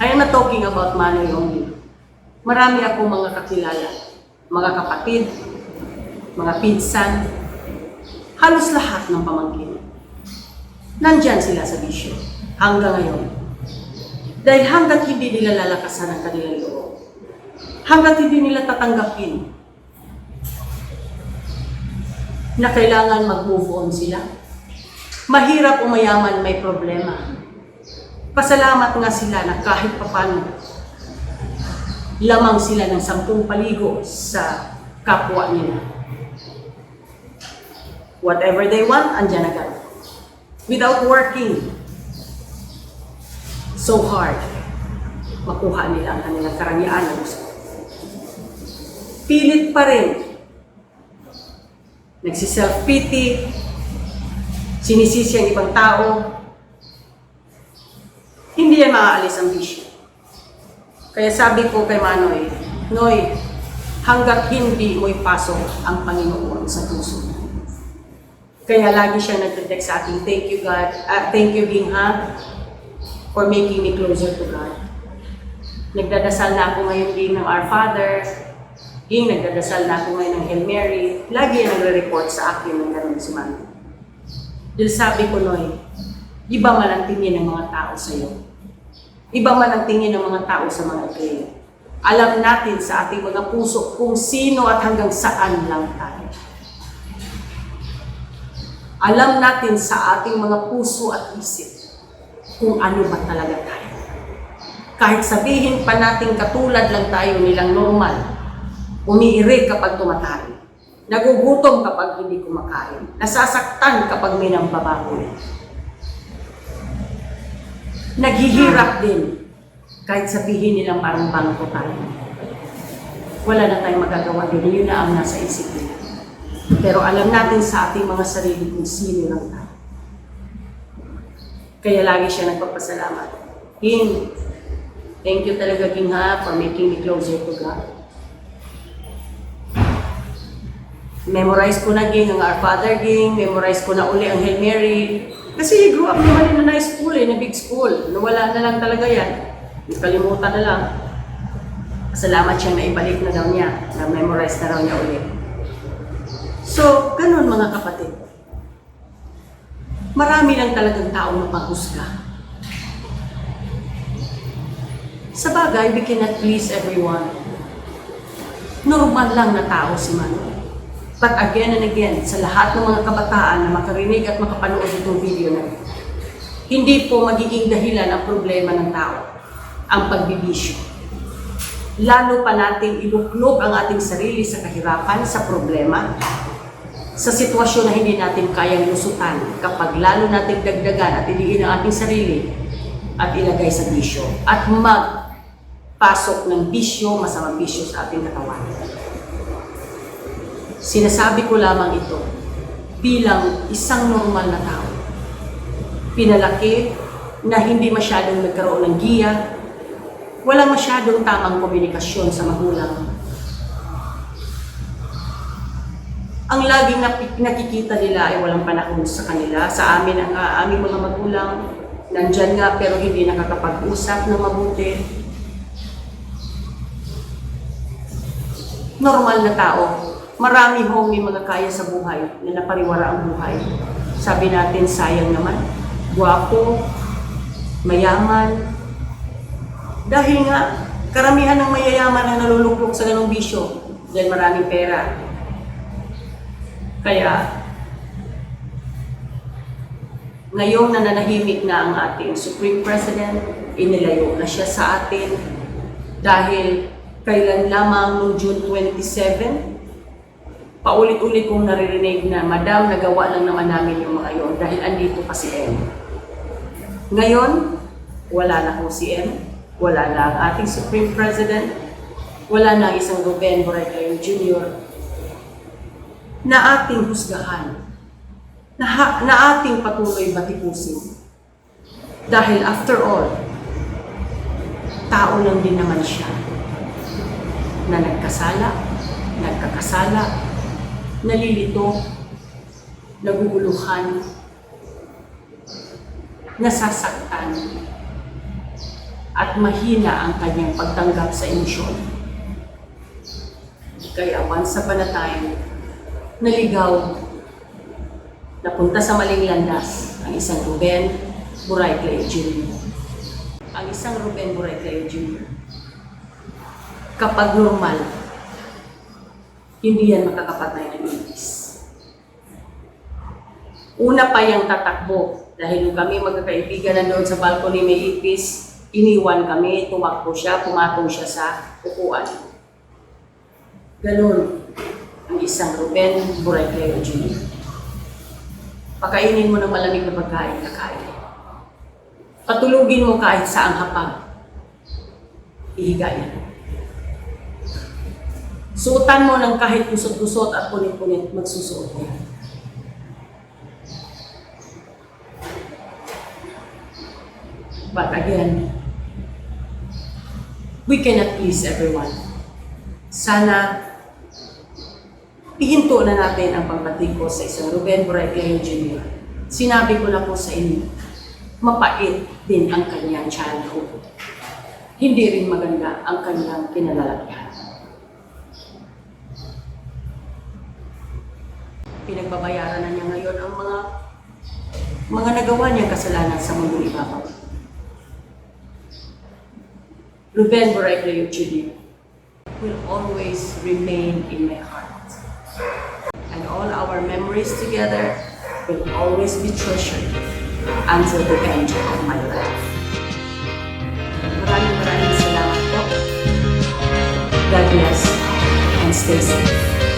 I am not talking about money only. Marami akong mga kakilala, mga kapatid, mga pinsan, halos lahat ng pamangkin. Nandyan sila sa bisyo hanggang ngayon. Dahil hanggat hindi nila lalakasan ang kanilang loob, hanggat hindi nila tatanggapin na kailangan mag-move on sila. Mahirap o mayaman, may problema. Pasalamat nga sila na kahit papano, lamang sila ng 10 paligo sa kapwa nila. Whatever they want, andyan agad. Without working so hard, makuha nila ang kanilang karangyaan na gusto. Pilit pa rin. Nagsi-self-pity, sinisisi ang ibang tao, hindi yan maaalis ang bisyo. Kaya sabi ko kay Manoy, Noy, hanggat hindi mo ipasok ang Panginoon sa puso. Kaya lagi siya nagte-text sa akin, thank you God, thank you Gingha, for making me closer to God. Nagdadasal na ako ngayon din ng Our Father, nagdadasal na ako ngayon ng Hail Mary, lagi yan nagre-report sa akin ng ganun si Manoy. Dahil sabi ko, Noy, iba man ang tingin ng mga tao sa iyo. Iba man ang tingin ng mga tao sa mga iglesia. Alam natin sa ating mga puso kung sino at hanggang saan lang tayo. Alam natin sa ating mga puso at isip kung ano ba talaga tayo. Kahit sabihin pa natin katulad lang tayo nilang normal, umiirik kapag tumatari, nagugutom kapag hindi kumakain, nasasaktan kapag may nambababoy. Naghihirap din kahit sabihin nilang parang bangko tayo. Wala na tayong magagawa din, yun na ang nasa isip nila. Pero alam natin sa ating mga sarili kung sino lang tayo. Kaya lagi siya nagpapasalamat. King, thank you talaga King ha for making me closer to God. Memorize ko na Ging ang Our Father Ging, memorize ko na uli ang Hail Mary. Kasi grew up naman in a nice school na big school. Nawala na lang talaga yan. Nakalimutan na lang. Salamat siya na ibalik na daw niya, na memorize na raw niya uli. So, ganun mga kapatid. Marami lang talagang taong mapaghusga. Sa bagay, we cannot please everyone. Normal lang na tao si Manoy. But again and again, sa lahat ng mga kabataan na makarinig at makapanood itong video na ito, hindi po magiging dahilan ang problema ng tao, ang pagbibisyo. Lalo pa nating iluklok ang ating sarili sa kahirapan, sa problema, sa sitwasyon na hindi natin kayang lusutan kapag lalo nating dagdagan at iliin ang ating sarili at ilagay sa bisyo at magpasok ng bisyo, masamang bisyo sa ating katawan. Sinasabi ko lamang ito bilang isang normal na tao. Pinalaki na hindi masyadong nagkaroon ng giya, wala masyadong tamang komunikasyon sa magulang. Ang laging nakikita nila ay walang panahon sa kanila. Sa amin, ang aming mga magulang, nandyan nga pero hindi nakakapag-usap ng mabuti. Normal na tao. Marami hong may mga kaya sa buhay na napariwara ang buhay. Sabi natin, sayang naman. Guwapo, mayaman. Dahil nga, karamihan ng mayayaman ang naluluklok sa ganong bisyo dahil maraming pera. Kaya, ngayong nananahimik na ang ating Supreme President, inilayo na siya sa atin dahil kailan lamang noong June 27, paulit-ulit kong naririnig na, Madam, nagawa lang naman namin yung mga yon dahil andito pa si M. Ngayon, wala na po si M, wala na ang ating Supreme President, wala na isang Ruben Borrego Jr. na ating husgahan, na ating patuloy batikusin. Dahil after all, tao lang din naman siya na nagkakasala, nalilito, naguguluhan, nasasaktan, at mahina ang kanyang pagtanggap sa emosyon. Kaya once upon a time, naligaw, napunta sa maling landas ang isang Ruben Borrego Jr. Ang isang Ruben Borrego Jr. Kapag normal, hindi yan makakapatay ng ipis. Una pa yung tatakbo, dahil nung kami magkakaibigan na doon sa balcony may ipis, iniwan kami, tumakbo siya, pumatong siya sa upuan. Ganun ang isang Ruben Borrego Jr. Pakainin mo ng malamig na pagkain na kain. Patulugin mo kahit saang hapag. Ihiga yan. Suotan mo ng kahit kusot-kusot at punit-punit, magsusuot yan. But again, we cannot please everyone. Sana ihinto na natin ang pagbatikos sa isang Ruben Borrego Jr. Sinabi ko na po sa inyo, mapait din ang kanyang childhood. Hindi rin maganda ang kanyang kinalalakihan. Pinagbabayaran na niya ngayon ang mga nagawa niyang kasalanan sa mundong ibabaw. Ruben Borrego Jr. will always remain in my heart. And all our memories together will always be treasured until the end of my life. Maraming salamat po. God bless and stay safe.